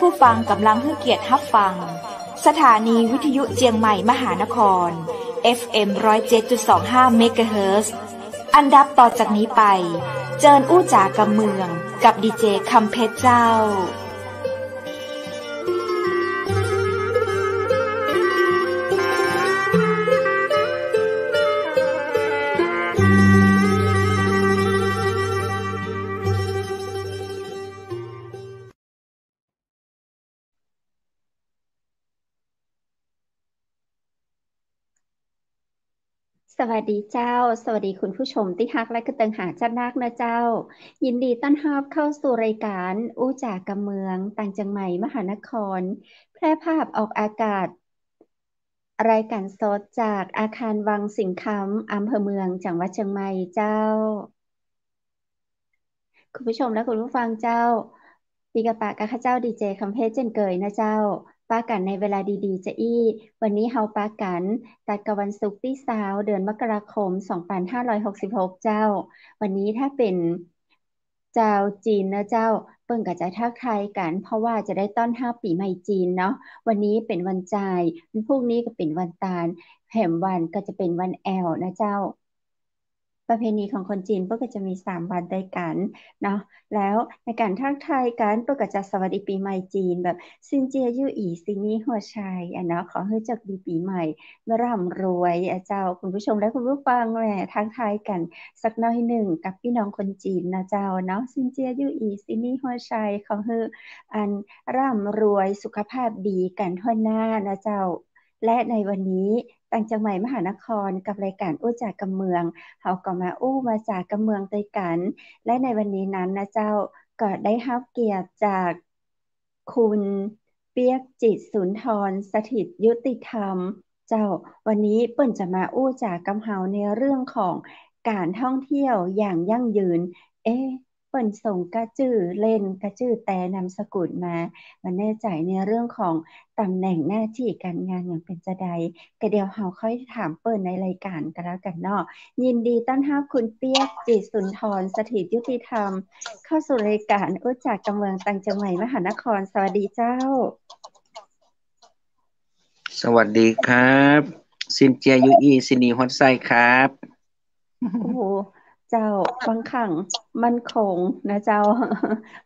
ผู้ฟังกำลังให้เกียรติรับฟังสถานีวิทยุเจียงใหม่มหานคร FM 107.25 เมกะเฮิรตซ์อันดับต่อจากนี้ไปเจิญอู้จ๋ากำเมืองกับดีเจคำเพชรเจ้าสวัสดีเจ้าสวัสดีคุณผู้ชมที่ฮักและก็เติงหาจัดนักนะเจ้ายินดีต้อนรับเข้าสู่รายการอู้จากกำเมืองต่างจังใหม่มหานครแพร่ภาพออกอากาศรายการสดจากอาคารวังสิงห์คำอำเภอเมืองจังหวัดเชียงใหม่เจ้าคุณผู้ชมและคุณผู้ฟังเจ้าปีกะปะกะข้าเจ้าดีเจคำเพชรเจนเกยนะเจ้าป้ากันในเวลาดีๆจะอี้วันนี้เฮาป้ากันตัดกับวันศุกร์ที่20เดือนมกราคม2566เจ้าวันนี้ถ้าเป็นเจ้าจีนนะเจ้าเปิ้นก็จะทักทายกันเพราะว่าจะได้ต้อนรับปีใหม่จีนเนาะวันนี้เป็นวันจ่ายวันพรุ่งนี้ก็เป็นวันตาลแถมวันก็จะเป็นวันแอลนะเจ้าประเพณีของคนจีนก็จะมี3วันด้วยกันเนาะแล้วในการทักทายกันก็จะสวัสดีปีใหม่จีนแบบซินเจียยู่อีซินี่หัวชัยเนาะขอให้จักดีปีใหม่ร่ำรวยเจ้าคุณผู้ชมและคุณผู้ฟังแหละทักทายกันสักน้อยหนึ่งกับพี่น้องคนจีนนะเจ้าเนาะซินเจียยู่อีซินี่หัวชัยขอให้อันร่ำรวยสุขภาพดีกันทั่วหน้านะเจ้าและในวันนี้ต่างจังหวัดมหานครกับรายการอู้จากกำเมืองเขาก็มาอู้มาจากกำเมืองด้วยกันและในวันนี้นั้นนะเจ้าก็ได้รับเกียรติจากคุณเปียกจิตสุนทรสถิตยุติธรรมเจ้าวันนี้เปิ้นจะมาอู้จากกำเฮาในเรื่องของการท่องเที่ยวอย่างยั่งยืนเปิ้นส่งกระจื้อเล่นกระจื้อแต่นามสกุลมาแน่ใจในเรื่องของตำแหน่งหน้าที่การงานอย่างเป็นจะใดก็เดี๋ยวเฮาค่อยถามเปิ้นในรายการกันแล้วกันเนาะยินดีต้อนรับคุณเปียกจิตสุนทรสถิตยุติธรรมเข้าสู่รายการอู้จากกำเมืองต่างจังหวัดมหานครสวัสดีเจ้าสวัสดีครับซินเจียยูอีซินีฮอตไซครับโอ้โหเจ้าบางครั้งมั่นคงนะเจ้า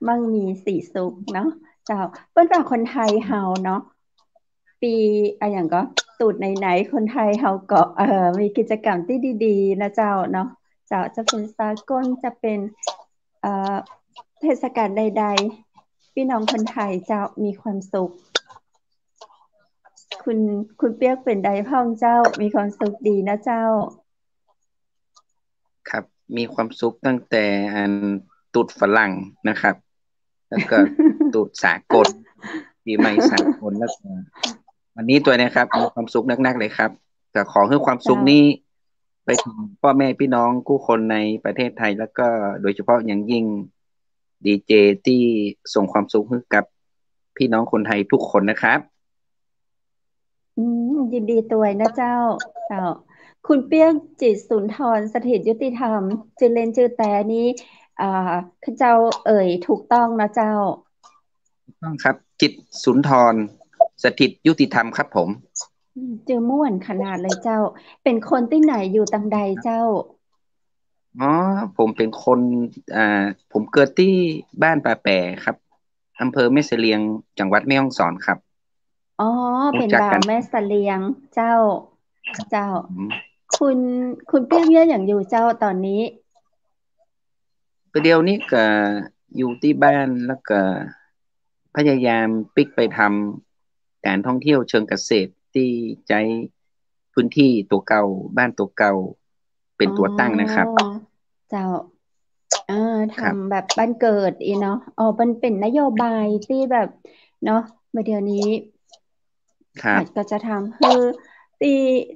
มั่งมีสีสุขเนาะเจ้าเปิ้นเป็นคนไทยเฮาเนาะปีอย่างก็ตูดไหนๆคนไทยเฮาก็มีกิจกรรมที่ดีๆนะเจ้าเนาะเจ้าจะเป็นสากลจะเป็นเอ่อเทศกาลใดๆพี่น้องคนไทยเจ้ามีความสุขคุณเปียกเป็นใดพ้องเจ้ามีความสุขดีนะเจ้าครับมีความสุขตั้งแต่อันตูดฝรั่งนะครับแล้วก็ตูดสากลปีใหม่สากลแล้วก็วันนี้ตัวนะครับมีความสุขนักๆเลยครับแต่ขอให้ความสุขนี้ไปถึงพ่อแม่พี่น้องผู้คนในประเทศไทยแล้วก็โดยเฉพาะอย่างยิ่งดีเจที่ส่งความสุขให้กับพี่น้องคนไทยทุกคนนะครับยินดีตัวยนะเจ้าคุณเปียกจิตสุนทรสถิตยุติธรรมชื่อเล่นชื่อแต่นี้ข้าเจ้าถูกต้องนะเจ้าต้องครับจิตสุนทรสถิตยุติธรรมครับผมชื่อม่วนขนาดเลยเจ้าเป็นคนที่ไหนอยู่ตังใดเจ้าอ๋อผมเป็นคนผมเกิดที่บ้านป่าแปะครับอำเภอแม่เสลียงจังหวัดแม่ฮ่องสอนครับอ๋อเป็นบ่าวแม่เสลียงเจ้าคุณคุณเปียกเนี่ยอย่างอยู่เจ้าตอนนี้ประเดี๋ยวนี้ก็อยู่ที่บ้านแล้วก็พยายามปิกไปทำการท่องเที่ยวเชิงเกษตรที่ใจพื้นที่ตัวเก่าบ้านตัวเก่าเป็นตัวตั้งนะครับเจ้าทำแบบบ้านเกิดเนาะมันเป็นนโยบายที่แบบเนาะเมื่อเดี๋ยวนี้ก็จะทำคือ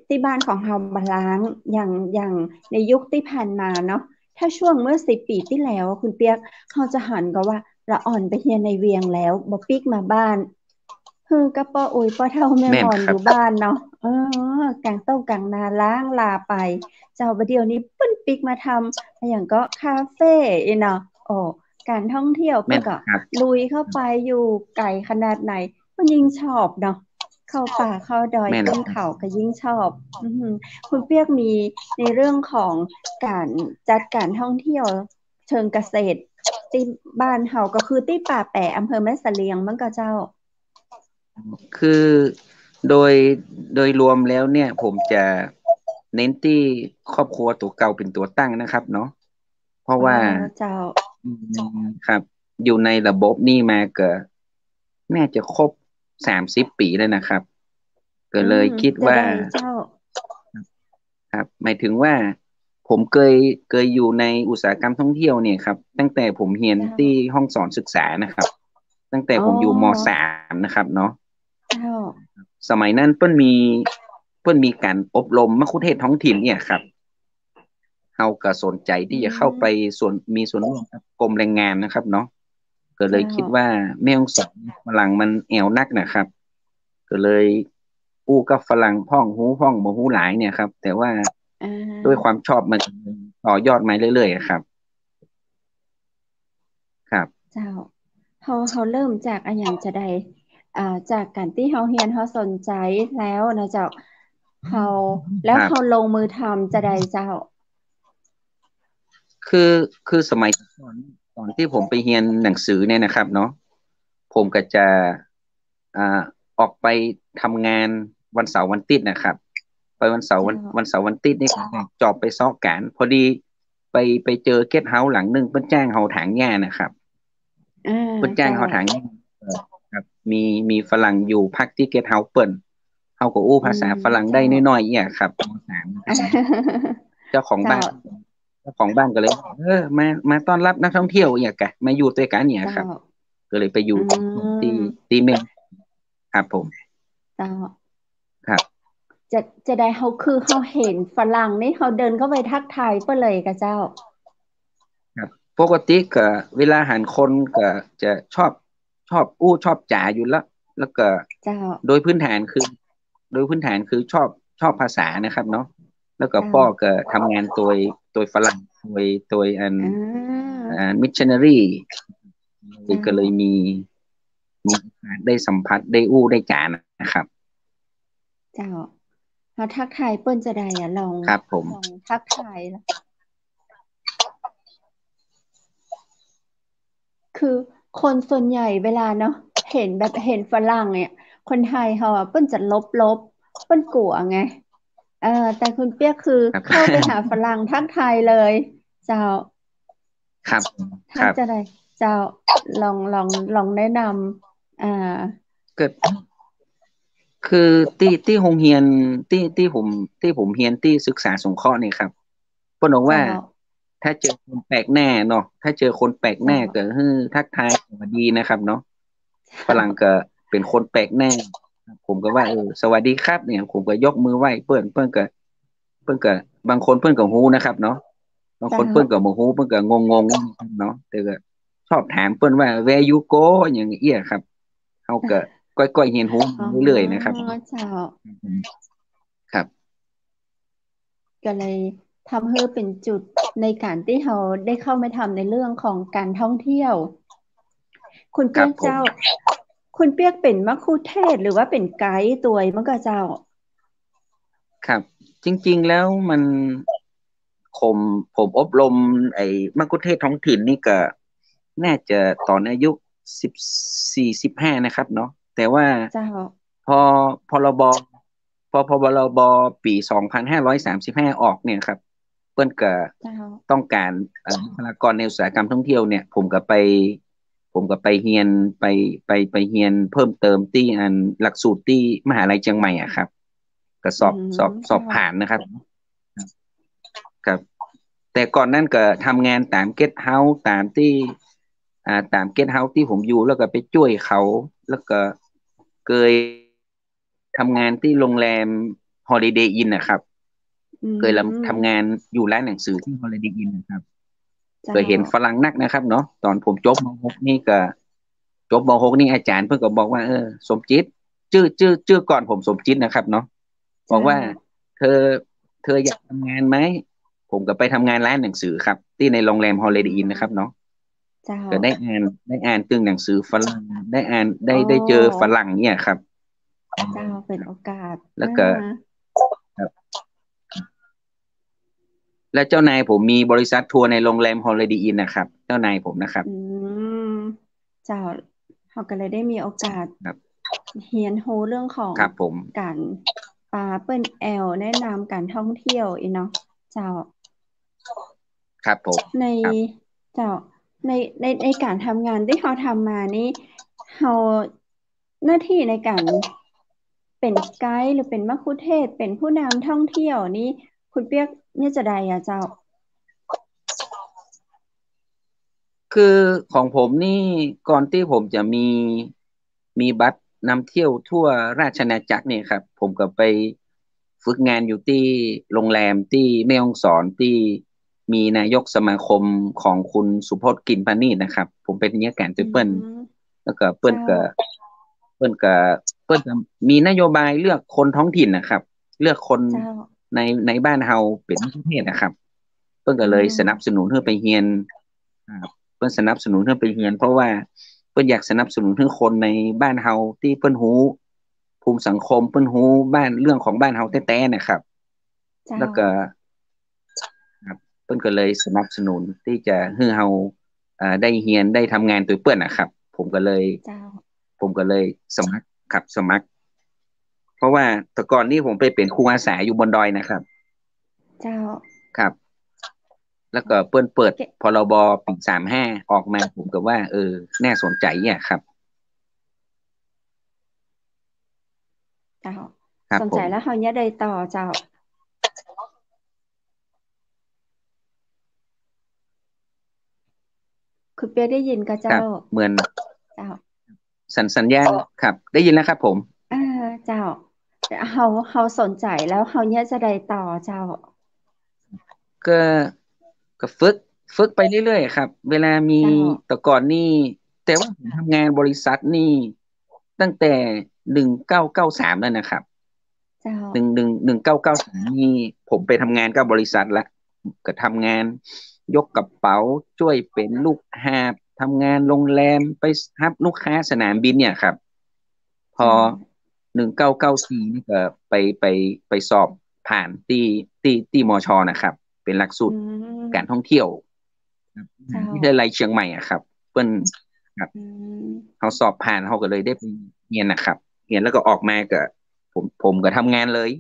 ที่บ้านของเราบาลานซ์อย่างในยุคที่ผ่านมาเนาะถ้าช่วงเมื่อ10 ปีที่แล้วคุณเปียกเขาจะหันก็ว่าละอ่อนไปเฮียนในเวียงแล้วบ่ปิกมาบ้านคือกระป้ออุยป้อเท่าแม่หมอนอยู่บ้านเนาะกลางต้มกลางนาล้างลาไปเจ้าประเดี๋ยวนี้ปิ้นปิกมาทำอย่างก็คาเฟ่เนาะ การท่องเที่ยวเพิ่แม่นนก็ครับลุยเข้าไปอยู่ไกลขนาดไหนเพิ่นยิ่งชอบเนาะเข้าป่าเข้าดอยแม่นขึ้นเขาก็ยิ่งชอบคุณเปียกมีในเรื่องของการจัดการท่องเที่ยวเชิงเกษตรที่บ้านเฮาก็คือที่ป่าแปะอำเภอแม่เสลียงมั้งก็เจ้าคือโดยโดยรวมแล้วเนี่ย ผมจะเน้นที่ครอบครัวตัวเก่าเป็นตัวตั้งนะครับเนาะเพราะอ๋อว่าเจ้าครับอยู่ในระบบนี่มาเกิดน่าจะครบ30 ปีแล้วนะครับก็เลยคิดจะว่าได้เจ้าครับหมายถึงว่าผมเคยอยู่ในอุตสาหกรรมท่องเที่ยวเนี่ยครับตั้งแต่ผมเรียนเจ้าที่ห้องสอนศึกษานะครับตั้งแต่อ๋ผมอยู่มอ.3นะครับเนาะ เจ้าสมัยนั้นเปิ้นมีการอบรมมะคุเทศก์ท้องถิ่นเนี่ยครับเฮาก็สนใจอืที่จะเข้าไปมมีส่วนร่วมกับกรมแรงงานนะครับเนาะก็เลยเจ้าคิดว่าแม่ฮ่องสอนฝรั่งมันแอวนักนะครับก็เลยอู้กับฝรั่งพ่องหูพ่องบ่หูหลายเนี่ยครับแต่ว่าอ่ด้วยควาามชอบมันต่อยอดมาเรื่อยๆอะครับครับเจ้าเฮาเริ่มจากอันหยังจะได้จากการที่เฮาเรียนเฮาสนใจแล้วนะเจ้าเฮาแล้วเฮาครับลงมือทำจะได้เจ้าคือคือสมัยก่อนที่ผมไปเรียนหนังสือเนี่ยนะครับเนาะผมก็จะอ่าออกไปทำงานวันเสาร์วันอาทิตย์นะครับไปวันเสาร์เจ้าวันเสาร์วันอาทิตย์นี่ผมได้จอบไปซ้อการพอดีไปเจอเกสต์เฮาส์หลังหนึ่งเพิ่นจ้างเฮาถางหญ้านะครับอ่าเพิ่นจ้างเจ้า เฮาถางหญ้าครับมีฝรั่งอยู่พักที่เกสต์เฮาส์เปิ้นเฮาก็อู้อืภาษามฝรั่งได้เจ้า น้อยๆเนี่ยครับม.3นะครับเนาะ เจ้าของเจ้าบ้านเจ้าของบ้านก็เลยมาต้อนรับนักท่องเที่ยวอย่างกะมาอยู่ด้วยกันเนี่ยเจ้าครับก็เลยไปออืยู่ที่มที่เมนครับผมเจ้าครับจะได้เขาคือเขาเห็นฝรั่งนี่เขาเดินเข้าไปทักทายเพื่อเลยกับเจ้าครับปกติก็เวลาหันคนก็จะชอบอู้ชอบจ๋าอยู่แล้วก็เจ้าโดยพื้นฐานคือโดยพื้นฐานคือชอบภาษานะครับเนาะแล้วก็เจ้าพ่อก็ทำงานโดยฝรั่งโดยอ่ามิชชันนารีเจ้าก็เลยมีโอกาสได้สัมผัสได้อู้ได้จ๋านะครับ เจ้าเขาทักทายเปิ้นจะได้ลองครับผมลองทักทายแล้วคือคนส่วนใหญ่เวลาเนาะเห็นฝรั่งเนี่ยคนไทยเขาเปิ้นจะลบเปิ้นกลัวไงเออแต่คุณเปียกคือครับ เข้าไปหาฝรั่งทักทายเลยเจ้า ครับคทักรับจะได้เจ้าลองแนะนำเกิดคือที่โรงเรียนที่ผมเรียนที่ศึกษาสงเคราะห์นี่ครับเพิ่นบอกว่าเจ้าถ้าเจอคนแปลกหน้าเนาะถ้าเจอคนแปลกหเจ้าน้าก็ทักทายสวัสดีนะครับเนาะฝเจ้ารั่งก็เป็นคนแปลกหน้าผมก็ว่าสวัสดีครับเนี่ยผมก็ยกมือไหว้เพิ่นก็บางคนเพิ่นก็ฮู้นะครับเนาะบางคเจ้านเพิ่นก็บ่ฮู้เพิ่นก็งงๆเนาะแต่ก็ชอบถามเพิ่นว่า where you go อย่างเงี้ยครับเฮาก็ก้อยๆเรียนรู้อ๋อเรื่อยๆนะครับเจ้าครับก็เลยทำให้เป็นจุดในการที่เราได้เข้ามาทำในเรื่องของการท่องเที่ยวคุณคเปีรับผมยกเจ้าคุณเปียกเป็นมัคคุเทศก์หรือว่าเป็นไกด์ตัวมั้งก็เจ้าครับจริงๆแล้วมันผมผมอบรมไอ้มัคคุเทศก์ท้องถิ่นนี่ก็น่าจะตอนอายุ14-15นะครับเนาะแต่ว่าเจ้าพอพรบพรบปี2535ออกเนี่ยครับเปิ้นก็เจ้าต้องการบุคลากรในอุตสาหกรรมท่องเที่ยวเนี่ยผมก็ไปเรียนไปเรียนเพิ่มเติมที่หลักสูตรที่มหาลัยเชียงใหม่อ่ะครับก็สอือบสอบสอเจ้าบผ่านนะครับครับแต่ก่อนนั้นก็ทำงานตามเกสต์เฮาส์ตามเกสต์เฮาส์ที่ผมอยู่แล้วก็ไปช่วยเขาแล้วก็เคยทำงานที่โรงแรม Holiday Inn นะครับอืเคยทำงามนอยู่ร้านหนังสือที่ Holiday Inn นะครับเคเจ้ายเห็นฝรั่งนักนะครับเนาะตอนผมจบม .6 นี่ก็จบม .6 นี่อาจารย์เพิ่นก็บอกว่าสมจิตชื่อก่อนผมสมจิตนะครับเนาะบอกเจ้าว่าเธอเธออยากทำงานไหมผมก็ไปทำงานร้านหนังสือครับที่ในโรงแรม Holiday Inn นะครับเนาะ เจ้าก็ได้อ่านตึงหนังสือฝรั่งได้อ่านโอ้ได้เจอฝรั่งเนี่ยครับเจ้าเป็นโอกาสแล้วก็ครับแล้วเจ้านายผมมีบริษัททัวร์ในโรงแรม Holiday Inn นะครับเจ้านายผมนะครับอืมเจ้าเขาก็เลยได้มีโอกาสครับเรียนรู้เรื่องของครับผมการเปิ้นแอลแนะนำการท่องเที่ยวอีเนาะเจ้า ครับผมในครับเจ้าในการทำงานที่เขาทำมานี่เขาหน้าที่ในการเป็นไกด์หรือเป็นมัคคุเทศก์เป็นผู้นำท่องเที่ยวนี่คุณเปียกเนี่ยจะใดอะเจ้าคือของผมนี่ก่อนที่ผมจะมีบัตรนำเที่ยวทั่วราชอาณาจักรเนี่ยครับผมก็ไปฝึกงานอยู่ที่โรงแรมที่แม่ฮ่องสอนที่มีนายกสมาคมของคุณสุพจน์กลิ่นปานีตนะครับผมเป็นอัยการอืที่เปิ้ลมแล้วก็เปิ้ลเจ้าก็เปิ้ลก็เปิ้ลก็มีนโยบายเลือกคนท้องถิ่นนะครับเลือกคนเจ้าในบ้านเฮาเป็นประเทศนะครับเปิ้ลอืก็เลยสนับสมนุนให้ไปเรียนอ่า เพิ่นสนับสนุนให้ไปเรียนเพราะว่าเพิ่นอยากสนับสนุนให้คนในบ้านเฮาที่เพิ่นฮู้ภูมิสังคมเพิ่นฮู้บ้านเรื่องของบ้านเฮาแท้ๆนะครับเจ้าแล้วก็ครับเพิ่นก็เลยสนับสนุนที่จะให้เฮาได้เรียนได้ทำงานตัวเปิ้นนะครับเจ้าผมก็เลยสมัครครับสมัครเพราะว่าแต่ก่อนนี้ผมไปเป็นครูอาสาอยู่บนดอยนะครับเจ้าครับ แล้วก็เปิ้นเปิดเกะพรบปี35ออกมาผมก็ว่าน่าสนใจเนี่ยครับเจ้าครับผม สนใจแล้วเขาเนี่ยใดต่อเจ้าคุณเปียกได้ยินกับเจ้าครับเหมือนเจ้าสัญญาณครับได้ยินแล้วครับผมอ่าเจ้าเขาสนใจแล้วเขาเนี่ยจะใดต่อเจ้าก็ก็ฝึกไปเรื่อยๆครับเวลามีเจ้าแต่ก่อนนี่แต่ว่าผมทำงานบริษัทนี่ตั้งแต่1993แล้วนะครับเจ้า1993นี่ผมไปทำงานกับบริษัทละก็ทำงานยกกระเป๋าช่วยเป็นลูกหาบทำงานโรงแรมไปรับลูกค้าสนามบินเนี่ยครับ พอเจ้า1994นี่ก็ไปไปไปสอบผ่านที่มชนะครับเป็นหลักสูอืตรการท่มองเที่ยวครับมเจ้าหาวิทยาลัยเชียงใหม่อะครับเปิ้นครับอืมเขาสอบผ่านเขาก็เลยได้ไปเรียนนะครับเรียนแล้วก็ออกมาก็ผมก็ทำงานเลย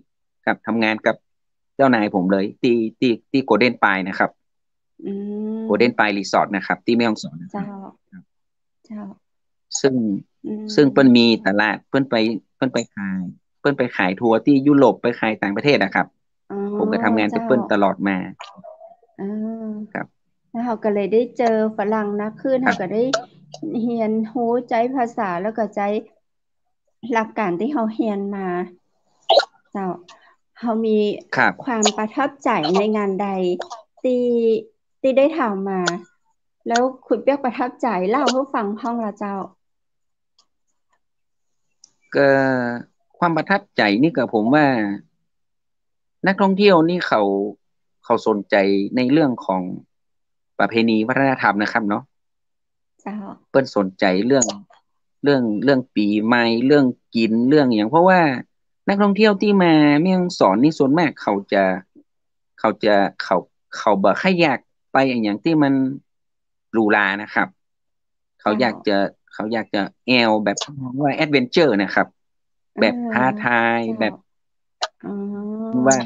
ครับทำงานกับเจ้านายผมเลยที่โกลเด้นไพร์นะครับอืโกลเด้นไพมร์รีสอร์ทนะครับที่แม่ฮ่องสอนนะคเจ้ารับเจ้าซึ่งอืซึ่งเปิ้นมีมตลาดเปิ้นไปขายเปิ้นไปขายทัวร์ที่ยุโรปไปขายต่างประเทศนะครับ อ๋อผมก็ทำงานกับเจ้าเปิ้ลตลอดมาอ่าครับแล้วเขาก็เลยได้เจอฝรั่งนักขึ้นครับเขาก็ได้เรียนรู้ใจภาษาแล้วก็ใจหลักการที่เขาเรียนมาเจ้าเขามีครับความประทับใจในงานใดที่ที่ได้ทำมา แล้วคุณเปียกประทับใจเล่าให้ฟังพ้องละเจ้าก็ความประทับใจนี่ก็ผมว่านักท่องเที่ยวนี่เขาสนใจในเรื่องของประเพณีวัฒนธรรมนะครับเนาะเจ้าเปิ้ลสนใจเรื่องปีใหม่เรื่องกินเรื่องอย่างเพราะว่านักท่องเที่ยวที่มาแม่ฮ่องสอนนี่ส่วนมากเขาจะเขาเขาบ่ค่อยอยากไปอย่างที่มันหรูหรานะครับเขาเจ้าอยากจะเขาอยากจะแอวแบบว่าแอดเวนเจอร์นะครับอ่แบบท้าาทายเจ้าแบบ อ๋อว่า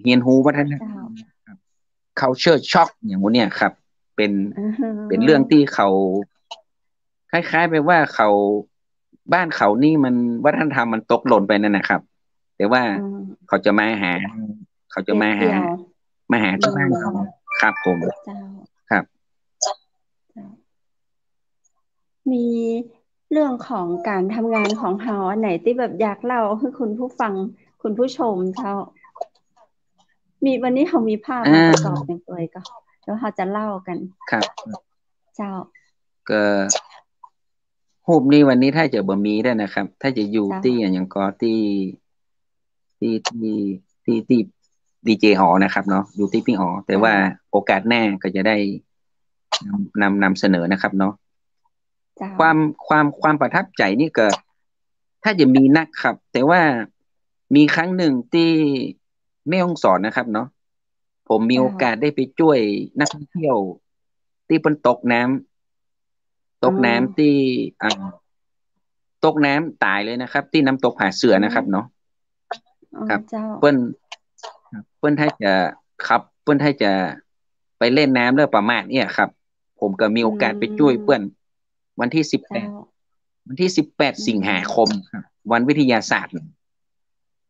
เรียนรู้วัฒนธรเจ้ารมครับ culture shock อย่างพวกเนี้ยครับเป็นอือฮึเป็นเรื่องที่เขาคล้ายๆไปว่าเขาบ้านเขานี่มันวัฒนธรรมมันตกหล่นไปนั่นนะครับแต่ว่าอืมเขาจะมาหาเขาจะเก็บมาหาเกี่ยวมาหาอืที่บ้านเขามครับผมเจ้าครับเจ้ามีเรื่องของการทำงานของเฮาอันไหนที่แบบอยากเล่าให้คุณผู้ฟังคุณผู้ชมเจ้ามีวันนี้เขามีภาพอ่มาประกอบาในตัวก็แล้วเขาจะเล่ากันครับเจ้าก็รูปนี้วันนี้ถ้าจะบ่มีได้นะครับ ถ้าจะอยู่เจ้าที่อย่างก็ที่ดีเจหอนะครับเนาะอยู่ที่พี่หอแต่ว่าเจ้าโอกาสหน้าก็จะได้ นำเสนอนะครับเนาะเจ้าความประทับใจนี่ก็ถ้าจะมีนักครับ แต่ว่ามีครั้งหนึ่งที่แม่ฮ่องสอนนะครับเนาะผมมีโอเจ้ากาสได้ไปช่วยนักท่องเที่ยวที่เพิ่นตอ๋อกน้ำที่อ่าตกน้ำตายเลยนะครับ ที่น้ำตกผาเสืออ๋อนะครับเนาะอ๋อครับเจ้าเปิ้นครับเปิ้นถ้าจะครับเปิ้นถ้าจะไปเล่นน้ำเรื่องประมาณเนี่ยครับ ผมก็มีอืโอกาสไปช่วยเพื่อนมวันที่สิบแปเจ้าดวันที่18อืสิงหาคมมครับวันวิทยาศาสตร์ผ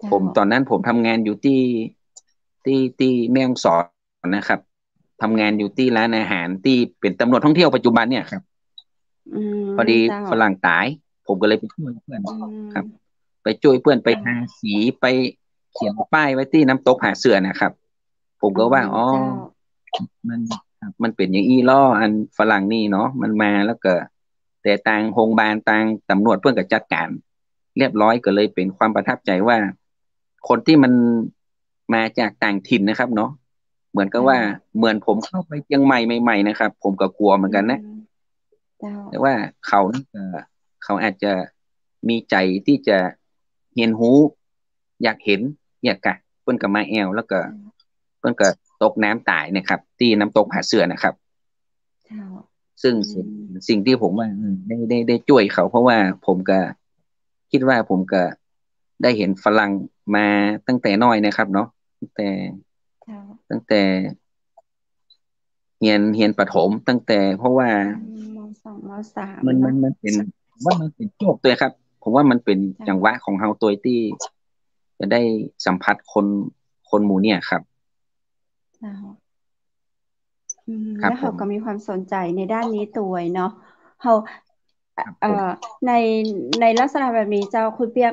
เจ้ามตอนนั้นผมทำงานอยู่ที่แม่ฮ่องสอนนะครับทำงานอยู่ที่ร้านอาหารที่เป็นตำรวจท่องเที่ยวปัจจุบันเนี่ยครับอืมพอดีเจ้าฝรั่งตายผมก็เลยไปช่วยเพื่อนอืครับมไปช่วยเพื่อนไปเจ้าทาสีไปเขียนป้ายไว้ที่น้ำตกผาเสือนะครับผมอ๋อก็ว่าอ๋อ เจ้ามันครับมันเป็นอย่างอี้ล่ออันฝรั่งนี่เนาะมันมาแล้วก็แต่ต่างโรงพยาบาลต่างตำรวจเพื่อนก็จัดการเรียบร้อยก็เลยเป็นความประทับใจว่าคนที่มันมาจากต่างถิ่นนะครับเนาะเหมือนกับเจ้าว่าเหมือนผมเข้าไปเชียงใหม่ใหม่ๆนะครับผมก็กลัวเหมืออืนกันนะมเจ้าแต่ว่าเขานี่ก็เขาอาจจะมีใจที่จะเรียนรู้อยากเห็นอยากกะเพื่อนก็มาแอวแล้วก็เพื่อนก็ตกน้ำตายนะครับที่น้ำตกผาเสือนะครับ เจ้าซึ่งอืมสิ่งที่ผมว่าได้ช่วยเขาเพราะว่าผมก็คิดว่าผมก็ได้เห็นฝรั่งมาตั้งแต่น้อยนะครับเนาะตั้งแต่เจ้าตั้งแต่เรียนประถมตั้งแต่เพราะว่าอืมม.2 ม.3มันมัเนาะนมันเป็นว่ามันเป็นโชคตัวครับผมว่ามันเป็นเจ้าจังหวะของเฮาตัวที่จะได้สัมผัสคนหมู่เนี่ยครับเจ้า อืมครับผมแล้วเขาก็มีความสนใจในด้านนี้ตัวเนาะเขาครับผมในลักษณะแบบนี้เจ้าคุณเปียก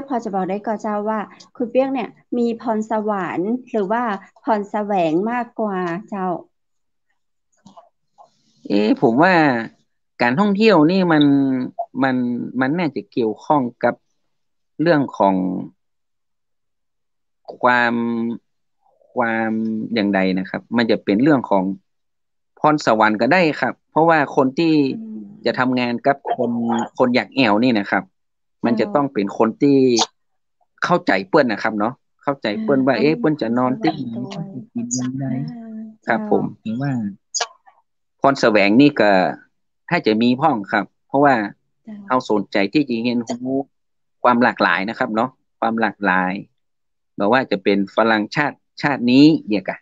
พอจะบอกได้ก็เจ้าว่าคุณเปียกเนี่ยมีพรสวรรค์หรือว่าพรแสวงมากกว่าเจ้าผมว่าการท่องเที่ยวนี่มันมันน่าจะเกี่ยวข้องกับเรื่องของ ความความอย่างใดนะครับมันจะเป็นเรื่องของพรสวรรค์ก็ได้ครับเพราะว่าคนที่อืจะมทำงานกับคนอยากแอวนี่นะครับมันเจ้าจะต้องเป็นคนที่เข้าใจเปิ้นนะครับเนาะเข้าใจเปิ้นว่าต้องมีเปิ้นจะนอนพรสวรที่ไหนรค์ด้วยเปิ้นจะกินยังไงอ่าครับเจ้าผมถือว่าพรแสวงนี่ก็ถ้าจะมีพ่องครับเพราะว่าเจ้าเอาสนใจที่จะเรียนรู้ความหลากหลายนะครับเนาะความหลากหลาย บอกว่าจะเป็นฝรั่งชาตินี้อย่างกะ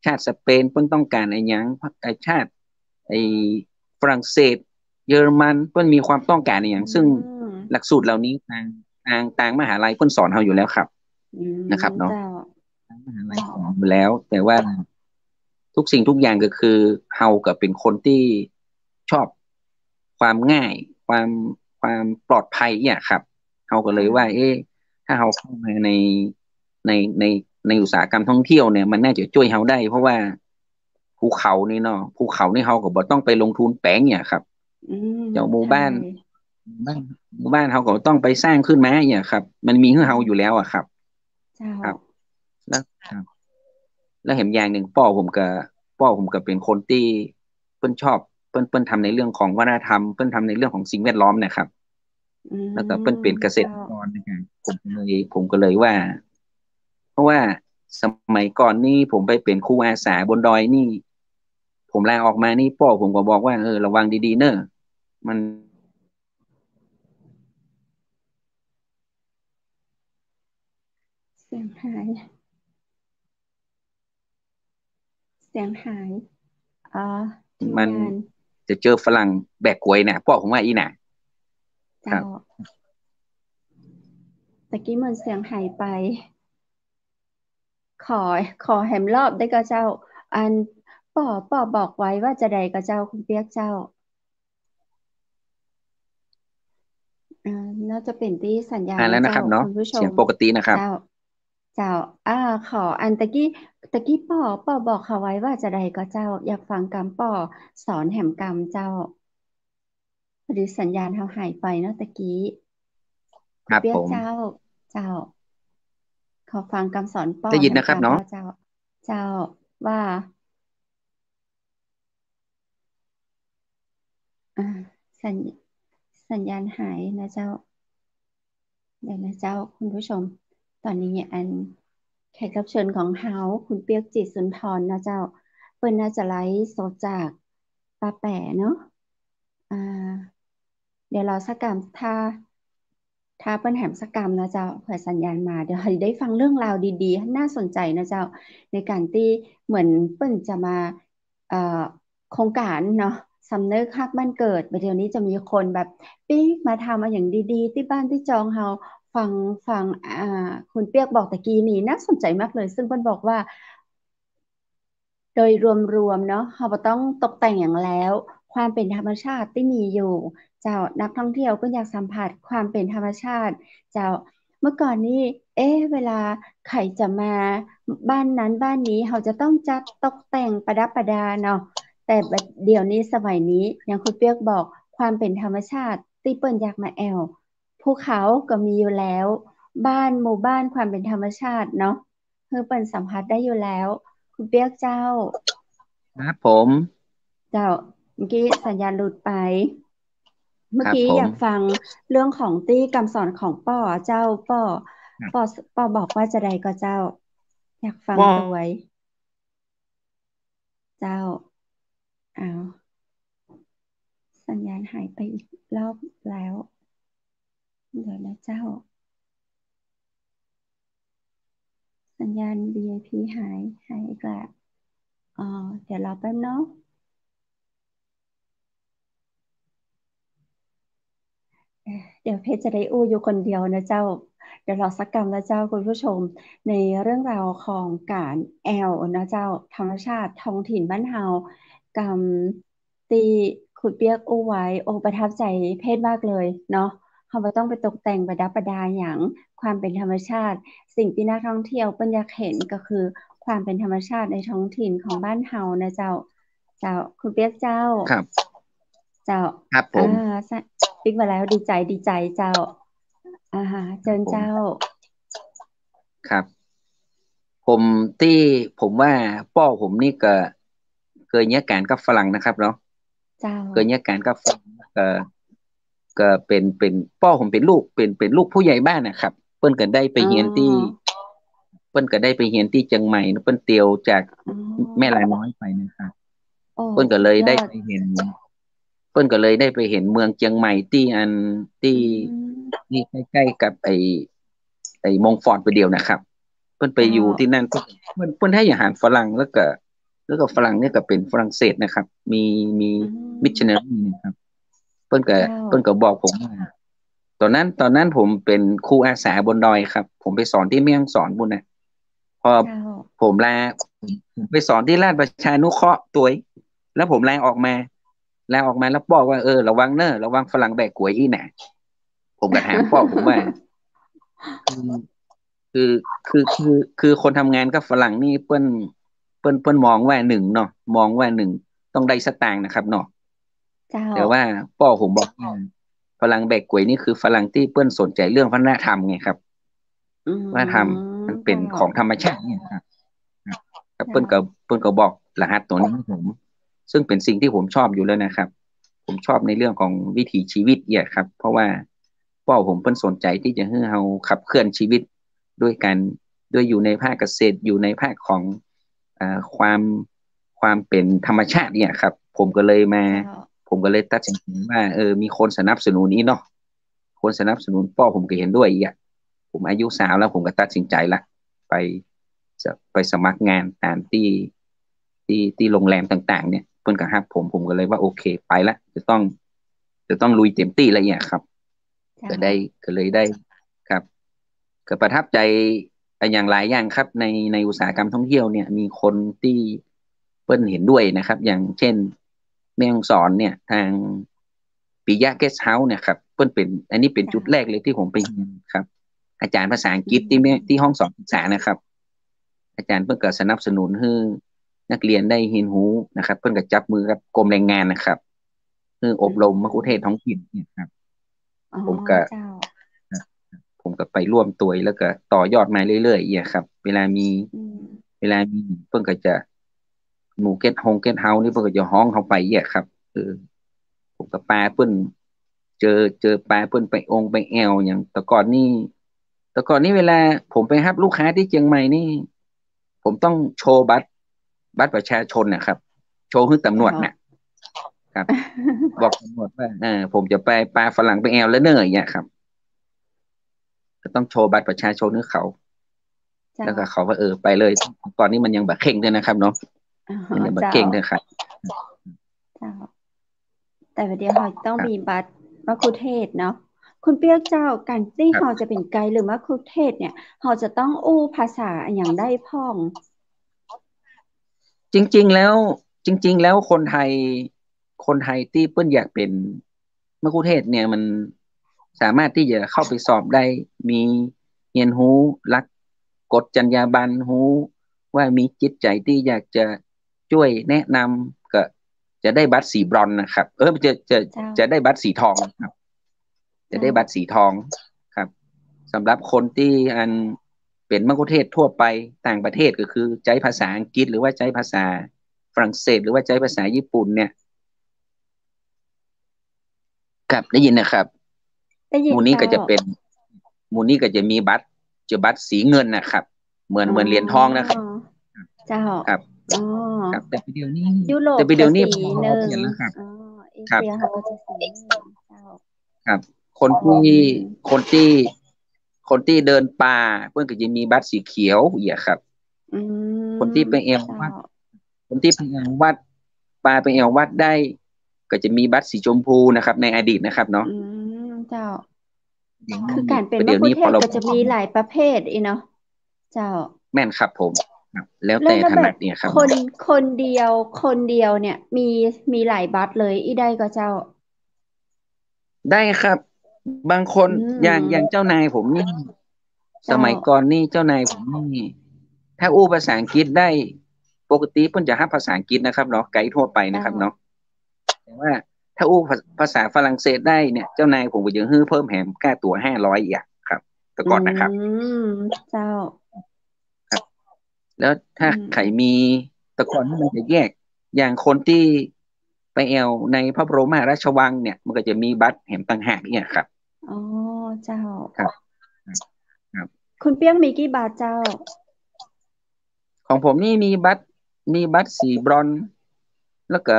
ชาติสเปนเพิ่นต้องการไอ้หยังไอ้ชาติไอ้ฝรั่งเศสเยอรมันเพิ่นมีความต้องการไอ้หยัอืงซึ่งมหลักสูตรเหล่านี้ทางมหาลัยเพิ่นสอนเราอยู่แล้วครับอืนะครับเนาะเจ้าทางมหาลัยสอนอยู่แล้วแต่ว่าทุกสิ่งทุกอย่างก็คือเฮาก็เป็นคนที่ชอบความง่ายความความปลอดภัยเนี่ยครับเฮาก็เลยเจ้าว่าถ้าเฮาเข้ามาในในในอุตสาหกรรมท่องเที่ยวเนี่ยมันน่าจะช่วยเฮาได้เพราะว่าภูเขานี่เนาะภูเขานี่เฮาก็บ่ต้องไปลงทุนแปลงเนี่ยครับอืมเจ้าหมู่ใช่บ้านเฮาก็ต้องไปสร้างขึ้นมาเนี่ยครับมันมีให้เฮาอยู่แล้วอะครับเจ้าครับแล้วครับ แล้วเห็นอย่างหนึ่งพ่อผมก็เป็นคนที่เพิ่นชอบเพิ่นทำในเรื่องของวัฒนธรรมเพิ่นทำในเรื่องของสิ่งแวดล้อมนะครับอืแล้วก็เพิ่นมเป็นเกษเจ้าตรกรนะครับผมก็เลยว่าเพราะว่าสมัยก่อนนี่ผมไปเป็นครูอาสาบนดอยนี่ผมลาออกมานี่พ่อผมก็บอกว่าระวังดีๆเนอะมันเสียงหายเสียงหายอ๋อทีมมันงานจะเจอฝรั่งแบกกวยนะพ่อผมว่าอีน่ะคเจ้ารับตะกี้เหมือนเสียงหายไปขอแหมรอบได้ก็เจ้าอันป่อบอกไว้ว่าจะใดก็เจ้าคุณเปียกเจ้าน่าจะเป็นที่สัญญาณแล้วนะนะเจ้าครับเนาะคุณผู้ชมเสียงปกตินะครับเจ้าเจ้าขออันตะกี้ป่อบอกเขาไว้ว่าจะใดก็เจ้าอยากฟังกำป่อสอนแหมกำเจ้าพอดีสัญญาณเขาหายไปเนาะตะกี้คุณครับผมเปียกเจ้าเจ้า ขอฟังคำสอนป่อได้ยิแหมกานนะครับเนาะ พ่อเจ้า เจ้าว่า อ่าสัญสัญญาณหายนะเจ้าเดี๋ยวนะเจ้าคุณผู้ชมตอนนี้แขกรับเชิญของเฮาคุณเปียกจิตสุนทรนะเจ้าเปิ้นน่าจะไลฟ์สดจากปาแป่เนาะอ่าเดี๋ยวเราสักกรรมถ้าเปิ้นแหมสักกรรมนะเจ้าเผื่อสัญญาณมาเดี๋ยวเราได้ฟังเรื่องราวดีๆน่าสนใจนะเจ้าในการที่เหมือนเปิ้นจะมาเอ่อโครงการเนาะสำนึกฮักบ้านเกิดเดี๋ยวนี้จะมีคนแบบปิ๊กมาทำมาอย่างดีๆที่บ้านที่จองเฮาฟังคุณเปียกบอกตะกี้นี่น่าสนใจมากเลยซึ่งเปิ้นบอกว่า โดยรวมๆเนาะเราบ่ต้องตกแต่งอย่างแล้ว ความเป็นธรรมชาติที่มีอยู่ เจ้านักท่องเที่ยวก็อยากสัมผัสความเป็นธรรมชาติ เจ้าเมื่อก่อนนี้เวลาใครจะมาบ้านนั้นบ้านนี้เขาจะต้องจัดตกแต่งประดับประดาเนาะแต่บัดเดี๋ยวนี้สมัยนี้อย่างคุณเปียกบอกความเป็นธรรมชาติที่เปิ้นอยากมาภูเขาก็มีอยู่แล้วบ้านหมู่บ้านความเป็นธรรมชาติเนาะคือเปิ้นสัมผัสได้อยู่แล้ว คุณเปียกเจ้าครับผมเจ้าเมื่อกี้สัญญาณหลุดไปเมื่อกี้ครับผมอยากฟังเรื่องของตี้คำสอนของป่อเจ้าป่อป่อบอกว่าจะใดก็เจ้าอยากฟังว่าตัวยเจ้าอ้าวสัญญาณหายไปอีกรอบแล้วเดี๋ยวนะเจ้าสัญญาณ VIP หายอีกแล้วเดี๋ยวรอแป๊บเนาะ เดี๋ยวเพชรจะได้อู้อยู่คนเดียวนะเจ้าเดี๋ยวรอสักกรรมนะเจ้าคุณผู้ชมในเรื่องราวของการนะเจ้าธรรมชาติท้องถิ่นบ้านเฮากรรมตีขุดเปียกอู้ไว้โอ้ประทับใจเพชรมากเลยเนาะเขาไม่ต้องไปตกแต่งประดับประดาอย่างความเป็นธรรมชาติสิ่งที่นักท่องเที่ยวเปิ้นอยากเห็นก็คือความเป็นธรรมชาติในท้องถิ่นของบ้านเฮานะเจ้าคุณเปียกเจ้าครับเจ้าครับผอ่ามสะปิ๊กมาแล้วดีใจเจ้าเจิครับผมญเจ้าครับผมที่ผมว่าพ่อผมนี่ก็เคยเนี่ยการกับฝรั่งนะครับเนาะเจ้าเคยเนี่ยการกับฝรั่งก็เป็นพ่อผมเป็นลูกเป็นลูกผู้ใหญ่บ้านนะครับเปิ้นก็ได้ไปอ๋เรียนที่อเปิ้นก็ได้ไปเรียนที่เชียงใหม่เปิ้นเตียวจากอ๋แม่อลาน้อยไปนะครับโอ้เปิ้นก็เลยได้สุดยอดไปเห็นเปิ้นก็เลยได้ไปเห็นเมืองเชียงใหม่ที่ที่อืมที่ใกล้ๆกับไอ้มงฟอร์ดไปเดียวนะครับเปิ้นไปเจ้าอยู่ที่นั่นเปิ้นให้อาหารฝรั่งแล้วก็ฝรั่งเนี่ยก็เป็นฝรั่งเศสนะครับมีอืมิชชันนามรีนะครับเปิ้นก็เจ้าเปิ้นก็บอกผมว่าตอนนั้นผมเป็นครูอาสาบนดอยครับผมไปสอนที่แม่ฮ่องสอนบุญนะพอเจ้าผมผมไปสอนที่ราชประชานุเคราะห์ตัวเองแล้วผมลาออกมาแล้วบอกว่าระวังเนอะระวังฝรั่งแบกกวยอีหน่ะผมก็ถามพ่อผมว่าคือคือคนทำงานกับฝรั่งนี่เปิ้นมองว่าหนึ่งเนาะมองว่าหนึ่งต้องได้สตางค์นะครับเนาะเจ้าแต่ว่าพ่อผมบอกว่าฝรั่งแบกกวยนี่คือฝรั่งที่เปิ้นสนใจเรื่องวัฒนธรรมไงครับอืวัฒนธรรมมันเป็นเจ้าของธรรมชาติเนี่ยครับครับเจ้าเปิ้นก็บอกรหัสตัวนี้ให้ผมซึ่งเป็นสิ่งที่ผมชอบอยู่แล้วนะครับผมชอบในเรื่องของวิถีชีวิตเนี่ยครับเพราะว่าพ่อผมเปิ้นสนใจที่จะให้เราขับเคลื่อนชีวิตด้วยกันด้วยอยู่ในภาคเกษตรอยู่ในภาคของความเป็นธรรมชาติเนี่ยครับเจ้าผมก็เลยตัดสินใจว่ามีคนสนับสนุนนี้เนาะคนสนับสนุนพ่อผมก็เห็นด้วยอีกอ่ะผมอายุสาวแล้วผมก็ตัดสินใจละไปไปสมัครงานตามที่โรงแรมต่างๆเนี่ยเพิ่นก็ฮับผมก็เลยว่าโอเคไปละจะต้องลุยเต็มที่แล้วเนี่ยครับเจ้าก็ได้ก็เลยได้ครับก็ประทับใจอย่างหลายอย่างครับในอุตสาหกรรมท่องเที่ยวเนี่ยมีคนที่เปิ้นเห็นด้วยนะครับอย่างเช่นแม่ฮ่องสอนเนี่ยทางปิยะเกสต์เฮาส์เนี่ยครับเปิ้นเป็นอันนี้เป็นเจ้าจุดแรกเลยที่ผมไปเรียนครับอาจารย์ภาษาอังอืกฤษที่ห้องมสอนศึกษานะครับอาจารย์เพิ่นก็สนับสนุนให้นักเรียนได้เรียนรู้นะครับเพิ่นก็จับมือกับกรมแรงงานนะครับคือออืบรมมะคุเทศมท้องถิ่นเนี่ยครับอ๋อผมก็ เจ้าผมก็ไปร่วมตัวแล้วก็ต่อยอดมาเรื่อยๆเนี่ยครับอืมเวลามีเพิ่นก็จะหมู่เก็ตเฮานี่เพิ่นก็จะฮ้องเขาไปเนี่ยครับเออผ ผมกับปลาเปิ้นเจอปลาเปิ้นไปองค์ไปแอวอย่างแต่ก่อนนี่เวลาผมไปรับลูกค้าที่เชียงใหม่นี่ผมต้องโชว์บัตรประชาชนนะครับโชว์ให้ตำรวจน่ะครับ บอกตำรวจว่าผมจะไปปลาฝรั่งไปแอวแล้วเนอะอย่างเงี้ยครับก็ต้องโชว์บัตรประชาชนให้เขา แล้วก็เขาว่าไปเลยตอนนี้มันยังแบบเข่งด้วยนะครับเนาะมันยังแบบเข่งด้วยครับแต่ประเดี๋ยวเราต้องมีบัตรมะคุเทศเนาะคุณเปียกเจ้าการที่เราจะเป็นไกด์หรือมะคุเทศเนี่ยเราจะต้องอู้ภาษาอย่างได้พ่องจริงๆแล้วคนไทยที่เปิ้นอยากเป็นมะคุเทศเนี่ยมันสามารถที่จะเข้าไปสอบได้มีเรียนรู้หลักกฎจรรยาบรรณรู้ว่ามีจิตใจที่อยากจะช่วยแนะนำก็จะได้บัตรสีบรอนซ์นะครับจะได้บัตรสีทองครับจะได้บัตรสีทองครับสำหรับคนที่เป็นมะคุเทศก์ทั่วไปต่างประเทศก็คือใช้ภาษาอังกฤษหรือว่าใช้ภาษาฝรั่งเศสหรือว่าใช้ภาษาญี่ปุ่นเนี่ยครับได้ยินนะครับหมู่นี้ก็จะเป็นหมู่นี้ก็จะมีบัตรสีเงินนะครับเหมือนเหรียญทองนะครับเจ้าครับครับแต่ปีเดียวนี้ยุโรปแต่ปีเดียวนี้สีหนึ่งครับเอเชียเขาก็จะสีหนึ่งเจ้าครับคนที่เดินป่าเพื่อนก็จะมีบัตรสีเขียวอย่างครับคนที่ไปแอววัดปลาไปแอววัดได้ก็จะมีบัตรสีชมพูนะครับในอดีตนะครับเนาะเจ้าคือการเป็นมะคุเทศก็จะมีหลายประเภทเนาะเจ้าแม่นครับผมแล้วแต่ถนัดเนี่ยครับคนเดียวเนี่ยมีหลายบัตรเลยอีได้ก็เจ้าได้ครับบางคนอย่างเจ้านายผมนี่สมัยก่อนนี่เจ้านายผมนี่ถ้าอู้ภาษาอังกฤษได้ปกติเพิ่นจะรับภาษาอังกฤษนะครับเนาะไกด์ทั่วไปนะครับเนาะแต่ว่าถ้าอู้ภาษาฝรั่งเศสได้เนี่ยเจ้านายผมก็ยังฮื้อเพิ่มแถมค่าตั๋ว500อย่างครับแต่ก่อนนะครับเจ้าครับแล้วถ้าใครมีแต่ก่อนมันจะแยกอย่างคนที่ไปแอวในพระบรมมหาราชวังเนี่ยมันก็จะมีบัตรแถมต่างหากเนี่ยครับอ๋อเจ้าครับคุณเปี้ยงมีกี่บาทเจ้าของผมนี่มีบัตรสีบรอนซ์แล้วก็